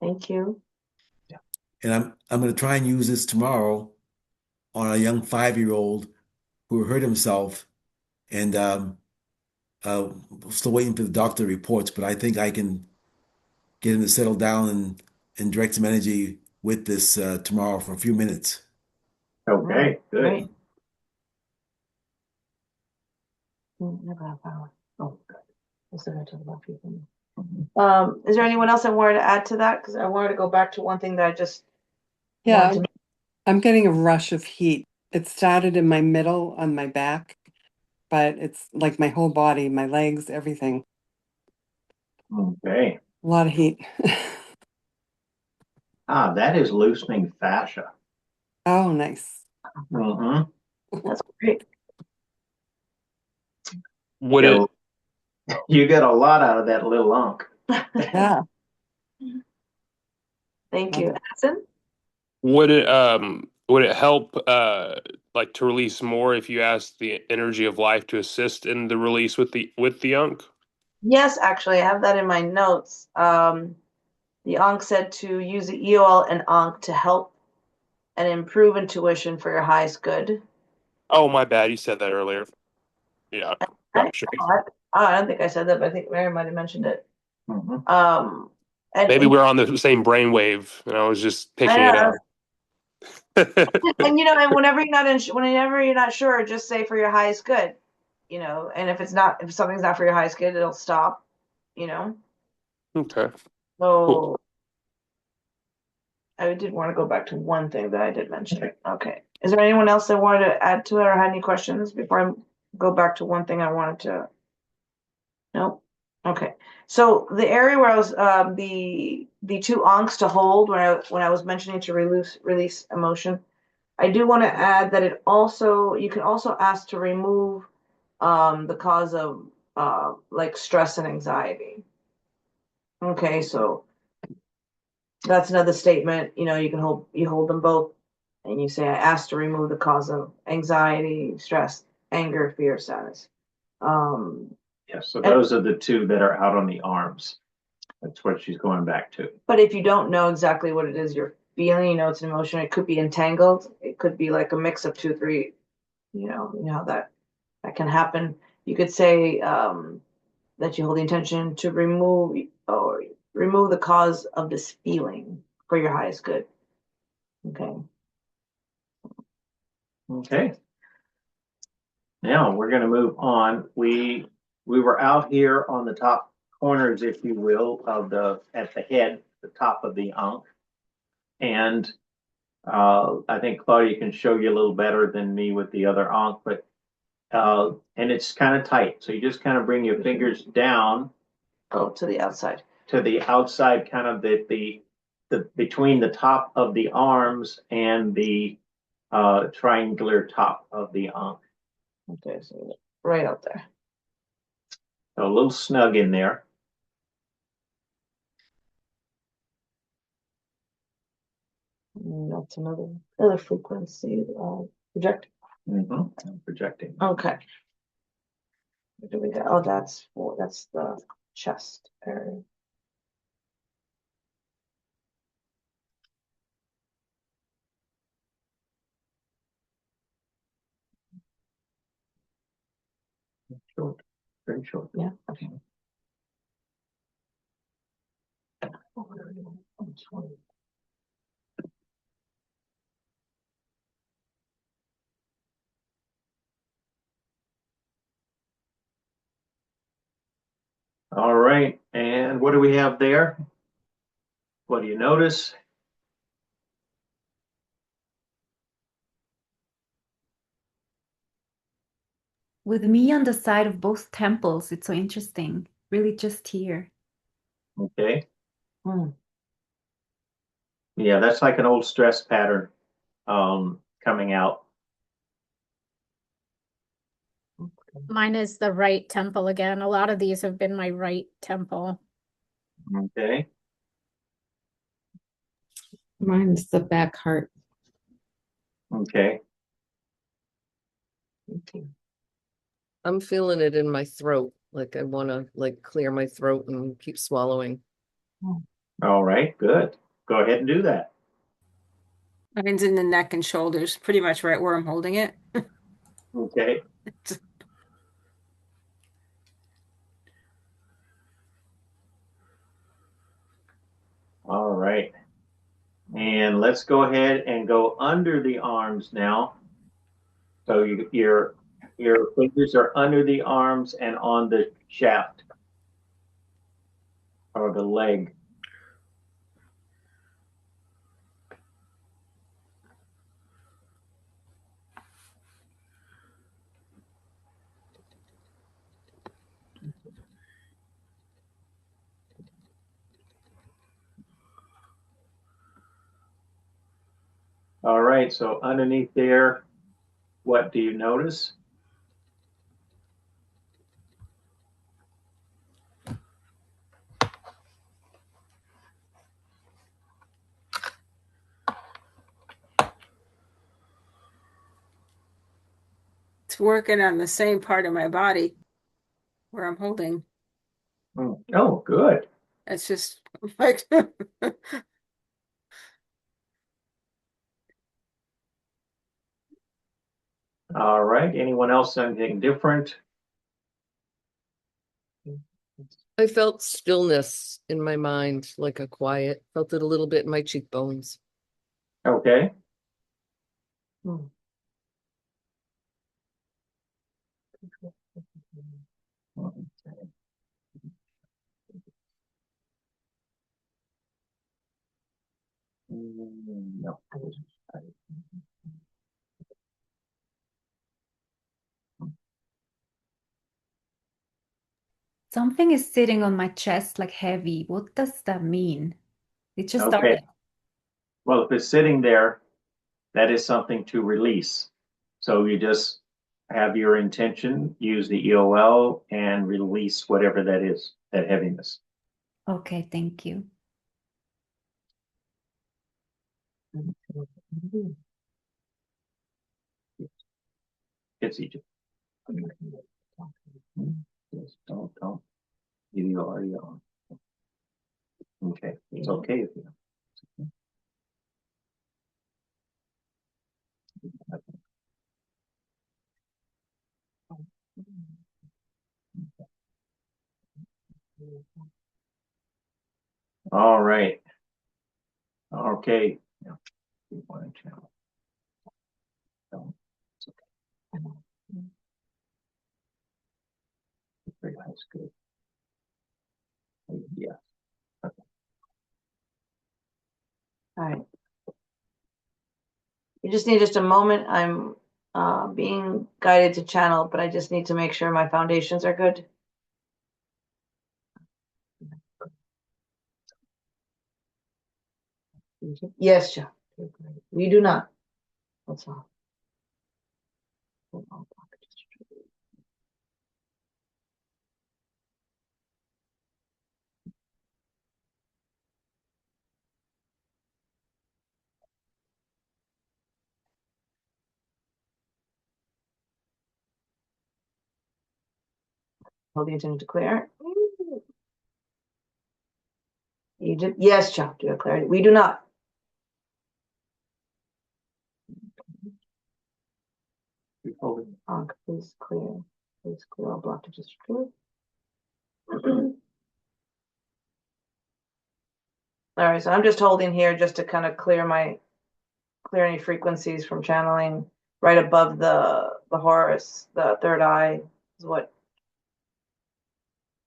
Thank you. And I'm going to try and use this tomorrow on a young 5-year-old who hurt himself, and still waiting for the doctor reports. But I think I can get him to settle down and direct some energy with this tomorrow for a few minutes. Okay, good. Great. Never have power. Oh, good. I still gotta talk about people. Is there anyone else that wanted to add to that? Because I wanted to go back to one thing that I just Yeah, wanted to. I'm getting a rush of heat. It started in my middle on my back, but it's like my whole body, my legs, everything. Okay. A lot of heat. That is loosening fascia. Oh, nice. Mm-hmm. That's great. Would it You get a lot out of that little Ankh. Yeah. Thank you. Addison? would it help like to release more if you ask the energy of life to assist in the release with the Ankh? Yes, actually, I have that in my notes. The Ankh said to use the EOL and Ankh to help and improve intuition for your highest good. Oh, my bad. You said that earlier. Yeah, gotcha. I don't think I said that, but I think Mary might have mentioned it. Mm-hmm. Maybe we're on the same brainwave, and I was just picking it up. And and whenever you're not sure, just say for your highest good. And if something's not for your highest good, it'll stop. Okay. So Cool. I did want to go back to one thing that I did mention. Okay. Is there anyone else that wanted to add to it or had any questions before I go back to one thing I wanted to? No? Okay. So the area where I was the two ankhs to hold when I was mentioning to release emotion, I do want to add that you can also ask to remove the cause of like stress and anxiety. Okay, so that's another statement. You can hold them both, and you say, "I ask to remove the cause of anxiety, stress, anger, fear, sadness." Yes, so those are the two that are out on the arms. That's what she's going back to. But if you don't know exactly what it is you're feeling, it's an emotion. It could be entangled. It could be like a mix of two, three. You know how that can happen. You could say that you hold the intention to remove the cause of this feeling for your highest good. Okay. Okay. Now we're going to move on. We were out here on the top corners, if you will, at the head, the top of the Ankh, and I think Claudia can show you a little better than me with the other Ankh, but and it's kind of tight. So you just kind of bring your fingers down. To the outside. To the outside, kind of the between the top of the arms and the triangular top of the Ankh. Okay, so right out there. So a little snug in there. And that's another frequency projecting. Mm-hmm. Projecting. Okay. What do we got? Oh, that's the chest area. Short, very short. Yeah, okay. All right, and what do we have there? What do you notice? With me on the side of both temples, it's so interesting. Really just here. Okay. Hmm. Yeah, that's like an old stress pattern coming out. Mine is the right temple again. A lot of these have been my right temple. Okay. Mine's the back heart. Okay. I'm feeling it in my throat. Like I want to like clear my throat and keep swallowing. All right, good. Go ahead and do that. Mine's in the neck and shoulders, pretty much right where I'm holding it. Okay. All right. And let's go ahead and go under the arms now. So your fingers are under the arms and on the shaft or the leg. All right, so underneath there, what do you notice? It's working on the same part of my body where I'm holding. Oh, good. It's just like All right. Anyone else anything different? I felt stillness in my mind, like a quiet, felt it a little bit in my cheekbones. Okay. No. Something is sitting on my chest like heavy. What does that mean? It just Okay. started. Well, if it's sitting there, that is something to release. So you just have your intention, use the EOL, and release whatever that is, that heaviness. Okay, thank you. It's Egypt. Just don't. EOL. Okay. It's okay if you don't. All right. Okay. Yeah. Channel. Don't. It's okay. That's good. Yeah. All right. You just need just a moment. I'm being guided to channel, but I just need to make sure my foundations are good. Yes, John. We do not. That's all. Hold the intention to clear. You did, yes, Chuck, do you have clarity? We do not. Ankh, please clear. Please clear all blockages. All right, so I'm just holding here just to kind of clear any frequencies from channeling right above the Horus, the third eye is what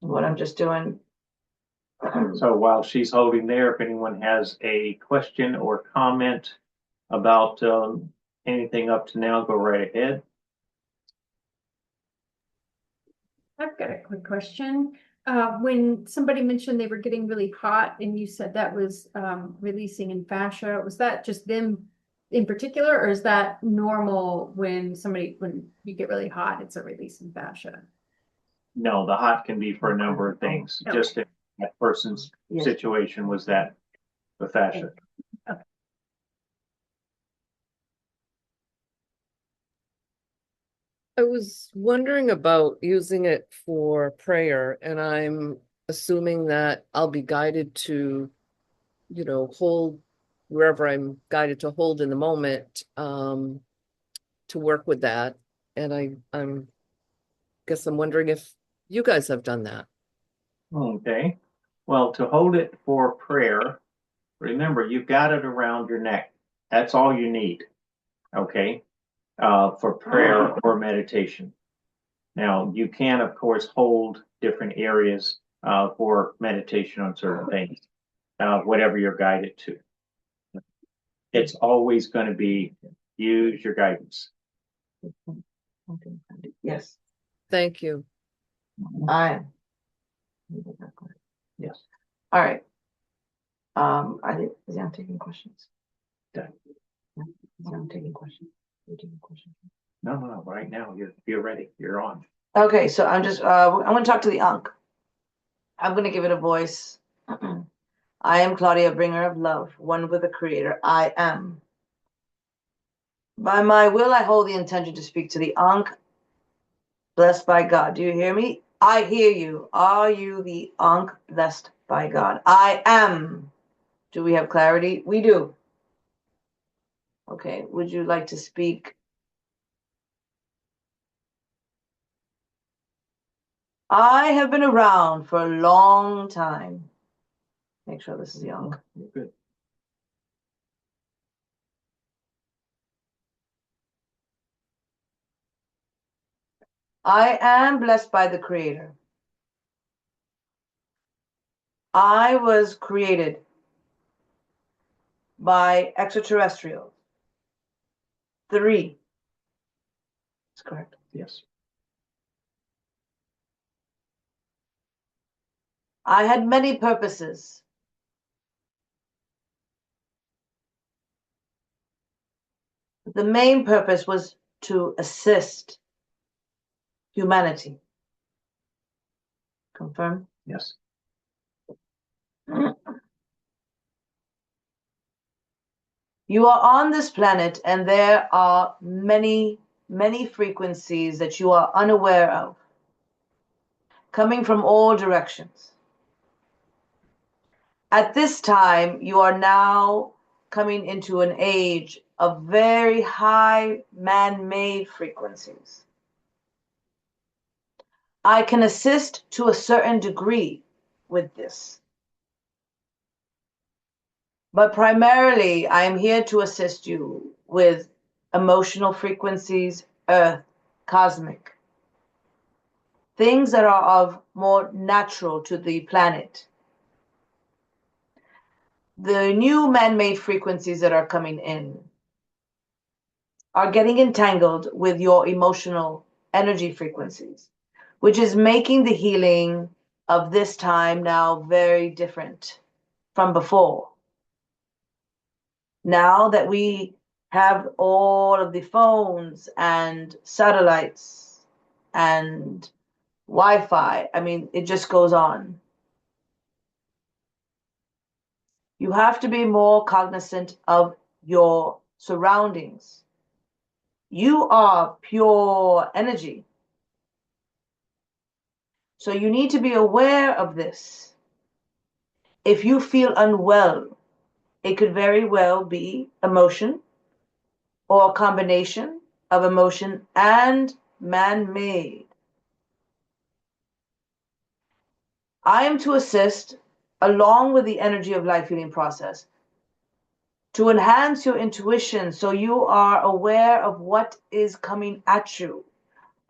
I'm just doing. So while she's holding there, if anyone has a question or comment about anything up to now, go right ahead. I've got a quick question. When somebody mentioned they were getting really hot and you said that was releasing in fascia, was that just them in particular, or is that normal when you get really hot, it's a release in fascia? No, the hot can be for a number of things. Okay. Just if that person's situation was that the fascia. Okay. I was wondering about using it for prayer, and I'm assuming that I'll be guided to, hold wherever I'm guided to hold in the moment, to work with that. And I'm guess I'm wondering if you guys have done that. Okay. Well, to hold it for prayer, remember you've got it around your neck. That's all you need. Okay. For prayer or meditation. Now, you can, of course, hold different areas for meditation on certain things, whatever you're guided to. It's always going to be use your guidance. Yes. Thank you. I Yes. All right. Is Jan taking questions? Done. Is Jan taking questions? You're taking questions? No. Right now, you're ready. You're on. Okay, so I'm going to talk to the Ankh. I'm going to give it a voice. I am Claudia, bringer of love, one with the Creator. I am. By my will, I hold the intention to speak to the Ankh, blessed by God. Do you hear me? I hear you. Are you the Ankh, blessed by God? I am. Do we have clarity? We do. Okay, would you like to speak? I have been around for a long time. Make sure this is the Ankh. Good. I am blessed by the Creator. I was created by extraterrestrials. 3. That's correct. Yes. I had many purposes. The main purpose was to assist humanity. Confirm? Yes. You are on this planet, and there are many, many frequencies that you are unaware of, coming from all directions. At this time, you are now coming into an age of very high man-made frequencies. I can assist to a certain degree with this. But primarily, I am here to assist you with emotional frequencies, earth, cosmic, things that are of more natural to the planet. The new man-made frequencies that are coming in are getting entangled with your emotional energy frequencies, which is making the healing of this time now very different from before. Now that we have all of the phones and satellites and Wi-Fi, I mean, it just goes on. You have to be more cognizant of your surroundings. You are pure energy. So you need to be aware of this. If you feel unwell, it could very well be emotion or a combination of emotion and man-made. I am to assist, along with the energy of life healing process, to enhance your intuition so you are aware of what is coming at you,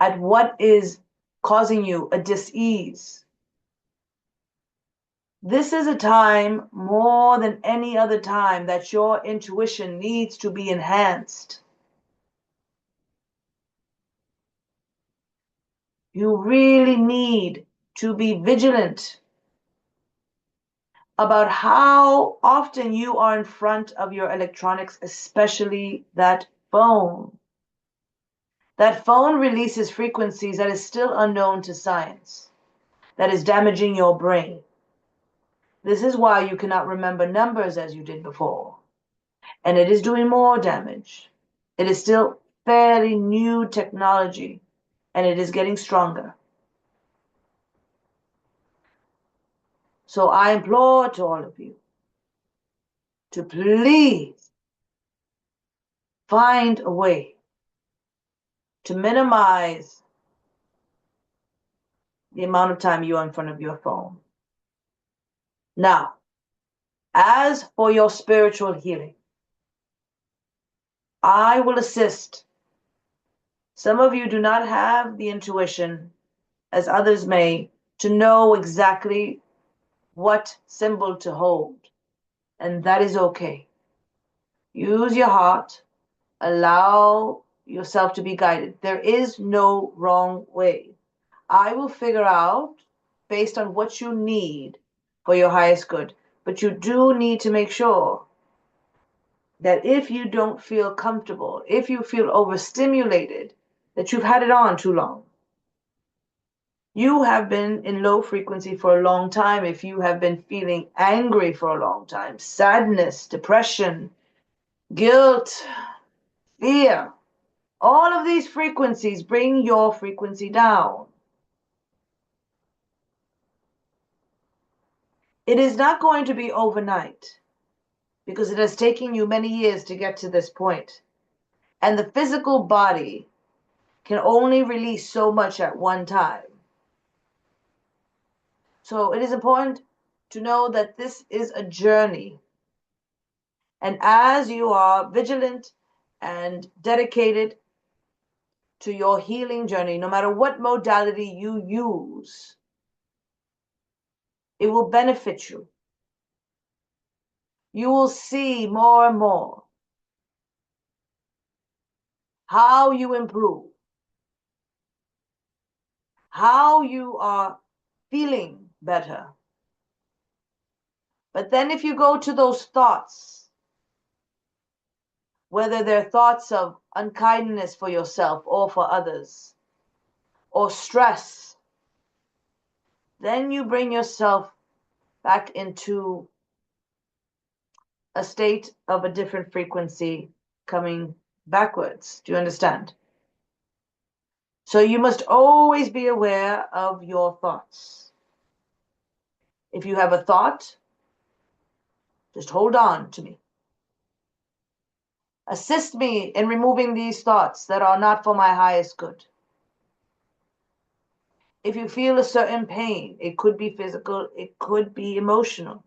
at what is causing you a dis-ease. This is a time more than any other time that your intuition needs to be enhanced. You really need to be vigilant about how often you are in front of your electronics, especially that phone. That phone releases frequencies that is still unknown to science, that is damaging your brain. This is why you cannot remember numbers as you did before. And it is doing more damage. It is still fairly new technology, and it is getting stronger. So I implore to all of you to please find a way to minimize the amount of time you are in front of your phone. Now, as for your spiritual healing, I will assist. Some of you do not have the intuition, as others may, to know exactly what symbol to hold, and that is okay. Use your heart, allow yourself to be guided. There is no wrong way. I will figure out based on what you need for your highest good, but you do need to make sure that if you don't feel comfortable, if you feel overstimulated, that you've had it on too long. You have been in low frequency for a long time. If you have been feeling angry for a long time, sadness, depression, guilt, fear, all of these frequencies bring your frequency down. It is not going to be overnight because it has taken you many years to get to this point. And the physical body can only release so much at one time. So it is important to know that this is a journey. And as you are vigilant and dedicated to your healing journey, no matter what modality you use, it will benefit you. You will see more and more how you improve, how you are feeling better. But then if you go to those thoughts, whether they're thoughts of unkindness for yourself or for others, or stress, then you bring yourself back into a state of a different frequency coming backwards. Do you understand? So you must always be aware of your thoughts. If you have a thought, just hold on to me. Assist me in removing these thoughts that are not for my highest good. If you feel a certain pain, it could be physical, it could be emotional.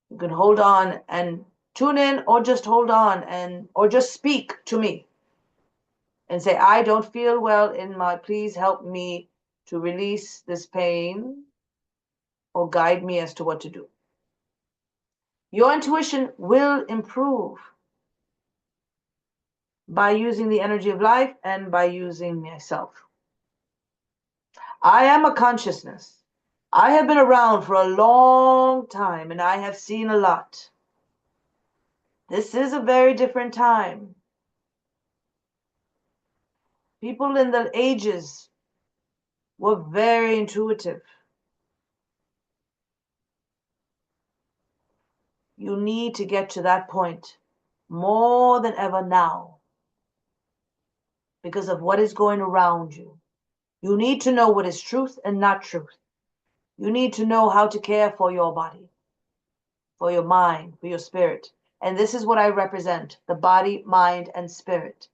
You can hold on and tune in, or just hold on or just speak to me and say, I don't feel well please help me to release this pain, or guide me as to what to do. Your intuition will improve by using the energy of life and by using myself. I am a consciousness. I have been around for a long time and I have seen a lot. This is a very different time. People in the ages were very intuitive. You need to get to that point more than ever now because of what is going around you. You need to know what is truth and not truth. You need to know how to care for your body, for your mind, for your spirit. And this is what I represent, the body, mind, and spirit.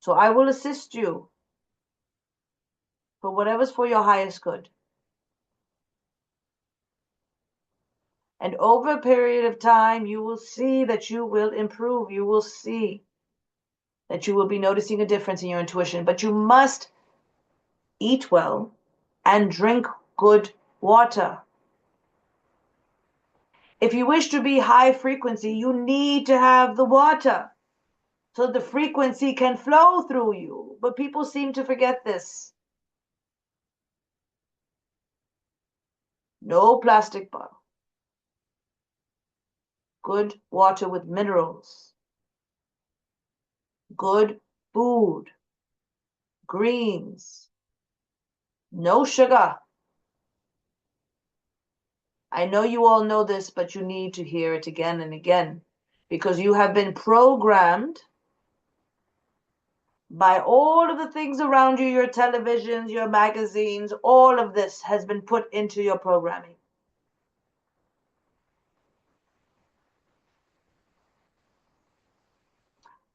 So I will assist you for whatever's for your highest good. And over a period of time, you will see that you will improve. You will see that you will be noticing a difference in your intuition. But you must eat well and drink good water. If you wish to be high frequency, you need to have the water so the frequency can flow through you. But people seem to forget this. No plastic bottle. Good water with minerals. Good food. Greens. No sugar. I know you all know this, but you need to hear it again and again because you have been programmed by all of the things around you, your televisions, your magazines, all of this has been put into your programming.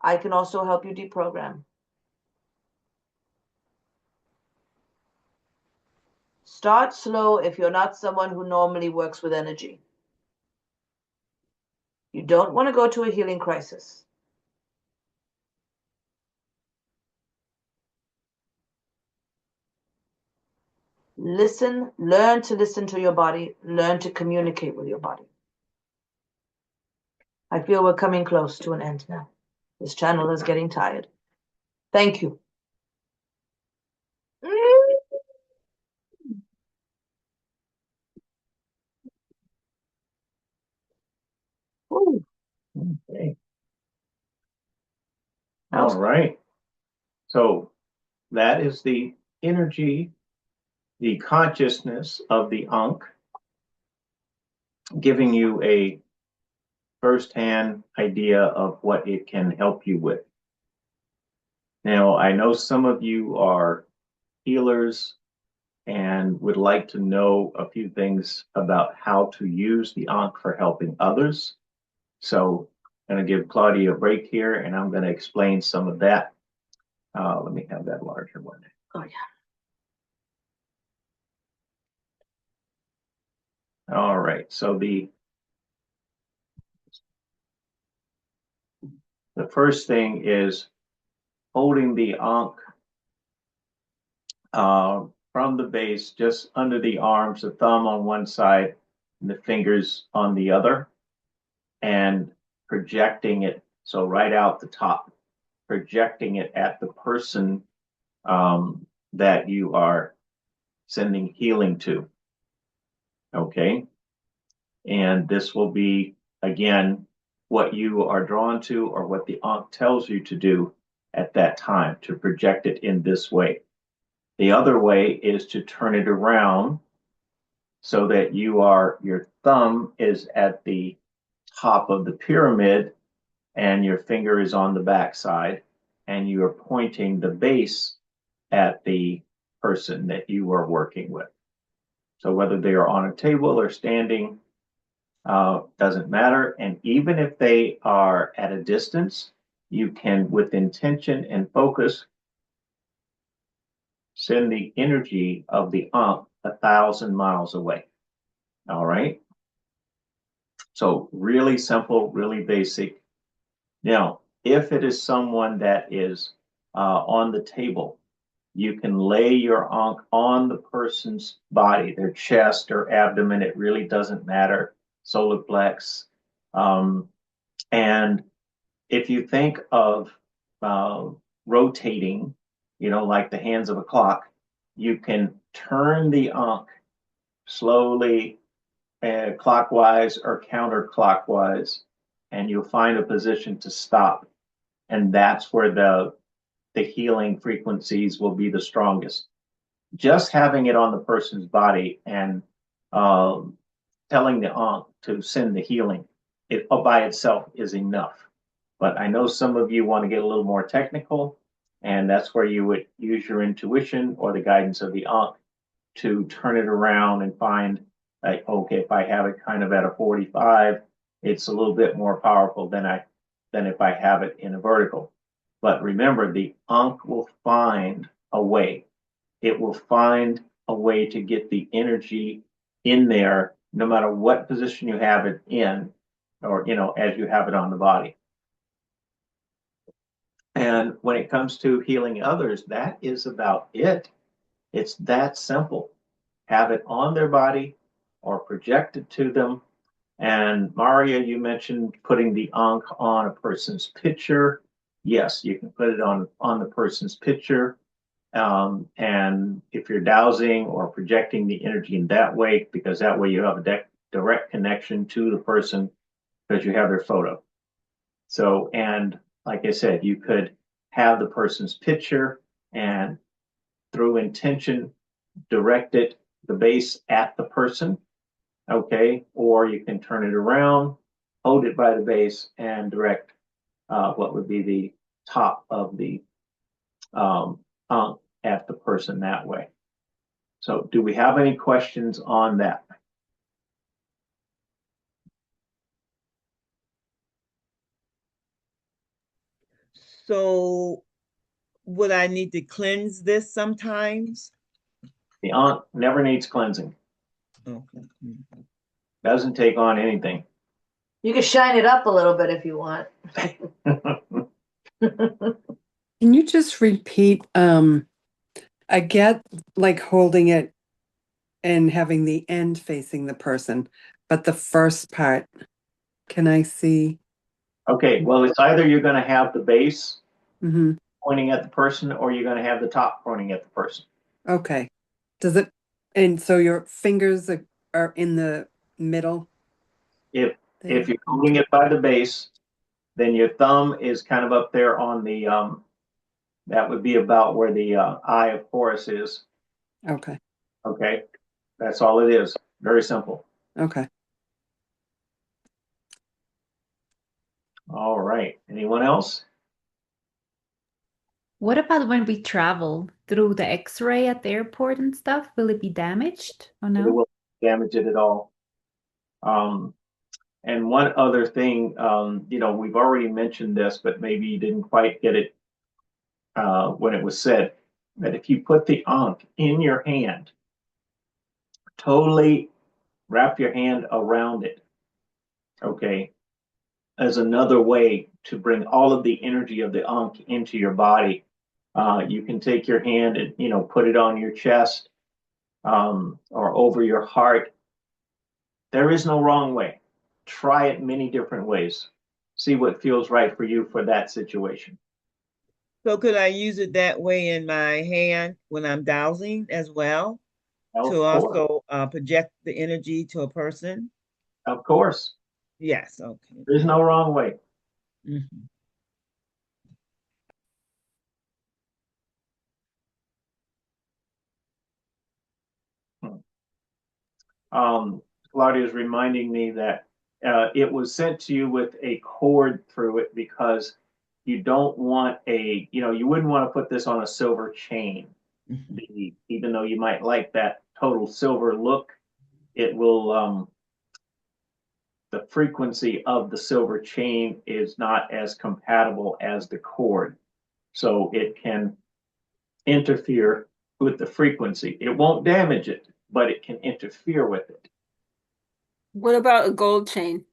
I can also help you deprogram. Start slow if you're not someone who normally works with energy. You don't want to go to a healing crisis. Listen, learn to listen to your body, learn to communicate with your body. I feel we're coming close to an end now. This channel is getting tired. Thank you. Ooh. Okay. All right. So that is the energy, the consciousness of the Ankh, giving you a firsthand idea of what it can help you with. Now, I know some of you are healers and would like to know a few things about how to use the Ankh for helping others. So I'm going to give Claudia a break here and I'm going to explain some of that. Let me have that larger one. Oh, yeah. All right. So the first thing is holding the Ankh from the base, just under the arms, the thumb on one side and the fingers on the other, and projecting it, so right out the top, projecting it at the person that you are sending healing to. Okay. And this will be, again, what you are drawn to or what the Ankh tells you to do at that time, to project it in this way. The other way is to turn it around so that your thumb is at the top of the pyramid and your finger is on the back side and you are pointing the base at the person that you are working with. So whether they are on a table or standing, doesn't matter. And even if they are at a distance, you can, with intention and focus, send the energy of the Ankh 1,000 miles away. All right. So really simple, really basic. Now, if it is someone that is on the table, you can lay your Ankh on the person's body, their chest or abdomen. It really doesn't matter. Solar plex. And if you think of rotating, like the hands of a clock, you can turn the Ankh slowly clockwise or counterclockwise, and you'll find a position to stop. And that's where the healing frequencies will be the strongest. Just having it on the person's body and telling the Ankh to send the healing, by itself is enough. But I know some of you want to get a little more technical, And that's where you would use your intuition or the guidance of the Ankh to turn it around and find, like, okay, if I have it kind of at a 45, it's a little bit more powerful than if I have it in a vertical. But remember, the Ankh will find a way. It will find a way to get the energy in there, no matter what position you have it in, or as you have it on the body. And when it comes to healing others, that is about it. It's that simple. Have it on their body or project it to them. And Maria, you mentioned putting the Ankh on a person's picture. Yes, you can put it on the person's picture. And if you're dowsing or projecting the energy in that way, because that way you have a direct connection to the person because you have their photo. So, and like I said, you could have the person's picture and through intention, direct the base at the person, okay? Or you can turn it around, hold it by the base, and direct what would be the top of the Ankh at the person that way. So do we have any questions on that? So would I need to cleanse this sometimes? The Ankh never needs cleansing. Okay. Doesn't take on anything. You can shine it up a little bit if you want. Can you just repeat? I get like holding it and having the end facing the person, but the first part, can I see? Okay, well, it's either you're going to have the base Mm-hmm. pointing at the person or you're going to have the top pointing at the person. Okay. Does it, and so your fingers are in the middle? If you're holding it by the base, then your thumb is kind of up there on the that would be about where the eye of Horus is. Okay. Okay, that's all it is. Very simple. Okay. All right. Anyone else? What about when we travel through the X-ray at the airport and stuff? Will it be damaged or It no? will damage it at all. And one other thing, we've already mentioned this, but maybe you didn't quite get it when it was said, that if you put the Ankh in your hand, totally wrap your hand around it, okay, as another way to bring all of the energy of the Ankh into your body. You can take your hand and, put it on your chest or over your heart. There is no wrong way. Try it many different ways. See what feels right for you for that situation. So could I use it that way in my hand when I'm dowsing as well? Of To course. also project the energy to a person? Of course. Yes, okay. There's no wrong way. Mhm. Claudia is reminding me that it was sent to you with a cord through it because you don't want you wouldn't want to put this on a silver chain. Even though you might like that total silver look, it will, the frequency of the silver chain is not as compatible as the cord. So it can interfere with the frequency. It won't damage it, but it can interfere with it. What about a gold chain?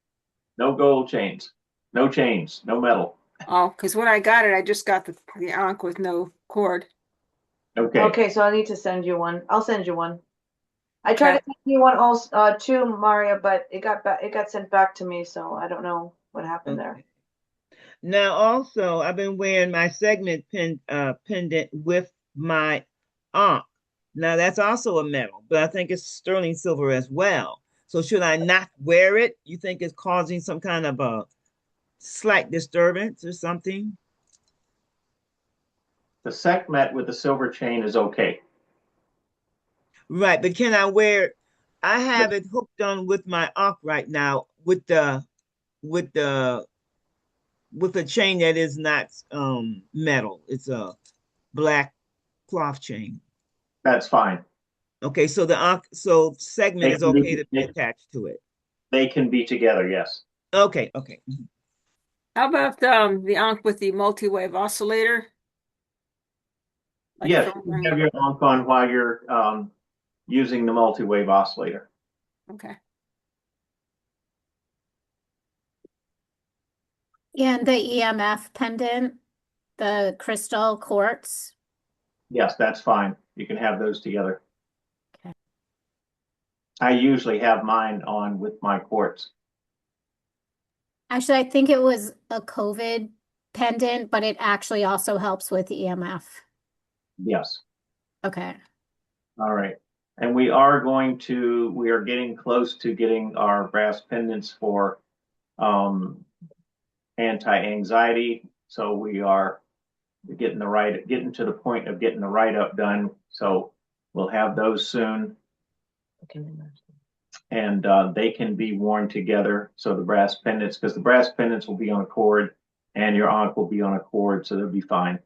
No gold chains, no chains, no metal. Oh, because when I got it, I just got the Ankh with no cord. Okay. Okay, so I need to send you one. I'll send you one. I tried to send you one also too, Maria, but it got sent back to me, so I don't know what happened there. Now also I've been wearing my segment pendant with my Ankh. Now that's also a metal, but I think it's sterling silver as well. So should I not wear it? You think it's causing some kind of a slight disturbance or something? The Sekhmet with the silver chain is okay. Right, but can I wear it? I have it hooked on with my Ankh right now with the chain that is not metal. It's a black cloth chain. That's fine. Okay, so so segment They is can be, okay to be attached to it. they can be together, yes. Okay, okay. How about the Ankh with the multi-wave oscillator? Like if Yes, I'm you can wearing, have your Ankh on while you're using the multi-wave oscillator. okay. And the EMF pendant, the crystal quartz. Yes, that's fine. You can have those together. Okay. I usually have mine on with my quartz. Actually, I think it was a COVID pendant, but it actually also helps with EMF. Yes. Okay. All right. And we are getting close to getting our brass pendants for anti-anxiety. So we are getting to the point of getting the write-up done. So we'll have those soon. And they can be worn together. So the brass pendants, because the brass pendants will be on a cord and your Ankh will be on a cord, so they'll be fine.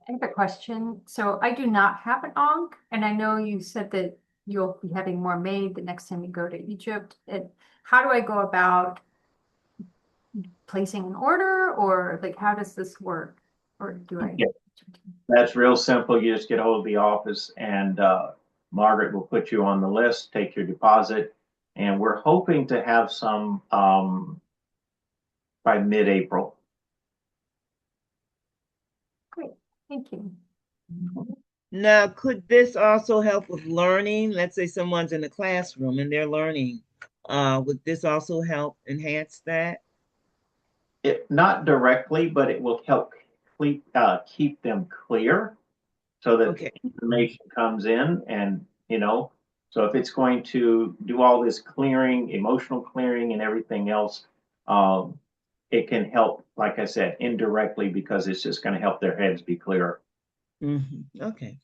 I have a question. So I do not have an Ankh, and I know you said that you'll be having more made the next time you go to Egypt. And how do I go about placing an order, or like how does this work? Or do I? Yeah. That's real simple. You just get a hold of the office and Margaret will put you on the list, take your deposit, and we're hoping to have some by mid-April. Great, thank you. Now, could this also help with learning? Let's say someone's in the classroom and they're learning. Would this also help enhance that? Not directly, but it will help keep them clear so that Okay. information comes in and, so if it's going to do all this clearing, emotional clearing and everything else, it can help, like I said, indirectly because it's just going to help their heads be clearer. Okay.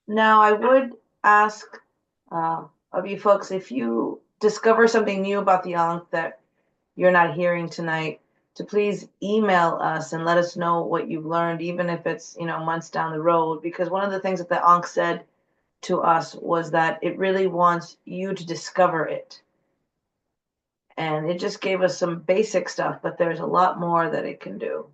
Now, I would ask of you folks, if you discover something new about the Ankh that you're not hearing tonight, to please email us and let us know what you've learned, even if it's, months down the road. Because one of the things that the Ankh said to us was that it really wants you to discover it. And it just gave us some basic stuff, but there's a lot more that it can do.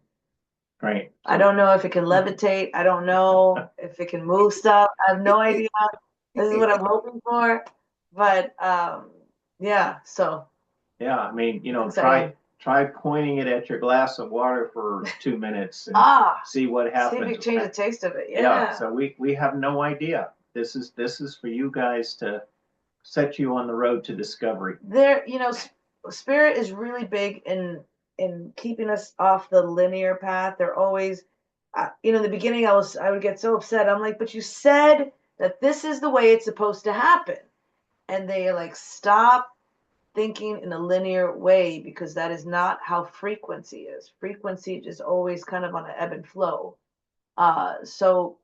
Right. I don't know if it can levitate. I don't know if it can move stuff. I have no idea. This is what I'm hoping for. But yeah, so. Yeah, I mean, exciting. try pointing it at your glass of water for 2 minutes and see what happens. See if you change the taste of it. Yeah, so we have no idea. This is for you guys to set you on the road to discovery. There, spirit is really big in keeping us off the linear path. They're always, in the beginning, I would get so upset. I'm like, but you said that this is the way it's supposed to happen, and they like stop thinking in a linear way because that is not how frequency is. Frequency is always kind of on an ebb and flow. So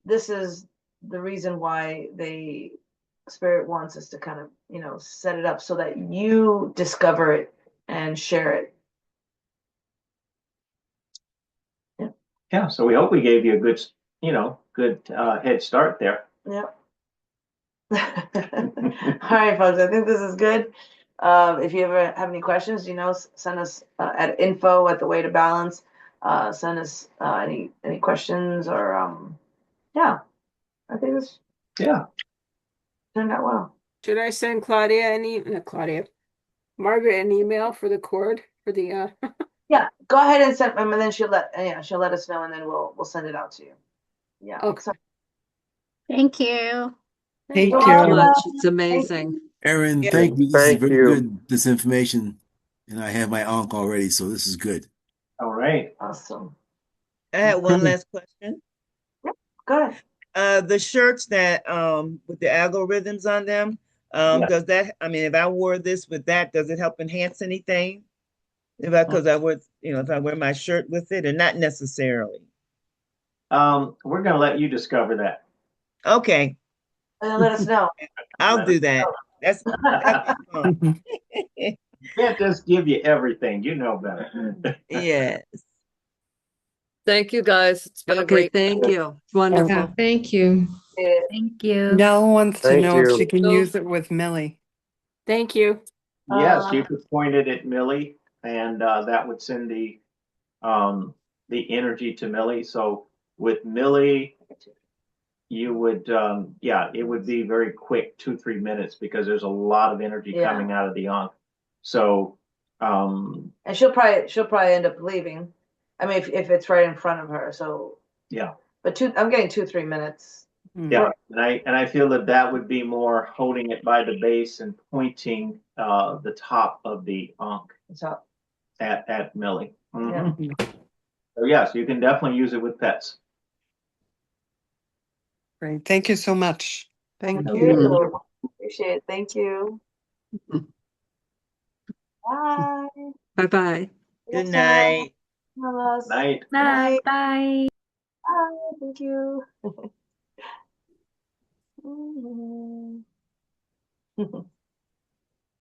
this is the reason why Spirit wants us to kind of, set it up so that you discover it and share it. Yeah, so we hope we gave you a good, head start there. Yep. All right, folks, I think this is good. If you ever have any questions, send us at info@thewaytobalance. Send us any questions or yeah, I think this turned out well. Should I send Margaret an email for the cord for the Yeah, go ahead and send them, and then she'll let us know, and then we'll send it out to you. Yeah. Okay. So, Thank you. Thank you You're so welcome. much. It's amazing. Aaron, Yeah. thank you. This is Thank very you. good, this information. And I have my Ankh already, so this is good. All right. Awesome. I had one last question. Go ahead. The shirts that with the algorithms on them, Yeah. does that, if I wore this with that, does it help enhance anything? Because I would, if I wear my shirt with it, or not necessarily. We're gonna let you discover that. Okay, And let us know. I'll do that. That'd be fun. Can't just give you everything. You know better. Yes. Thank you, guys. It's been a Okay, great. thank you. Yeah, Wonderful. thank you. Thank you. Nell wants to Thank know if she you. can So- use it with Millie. Thank you. Yes, you could point it at Millie, and that would send the energy to Millie. So with Millie, you would yeah, it would be very quick, 2-3 minutes, because there's a lot of energy Yeah. coming out of the Ankh. So And she'll probably end up leaving. I mean, if it's right in front of her. So yeah, but I'm getting 2-3 minutes. yeah, and I feel that would be more holding it by the base and pointing the top of the Ankh So at Millie. yeah. So yes, you can definitely use it with pets. Great. Thank you so much. Thank Thank you. you. Appreciate it. Thank you. Bye. Bye-bye. Good night. Night. Bye. Bye. Bye. Thank you.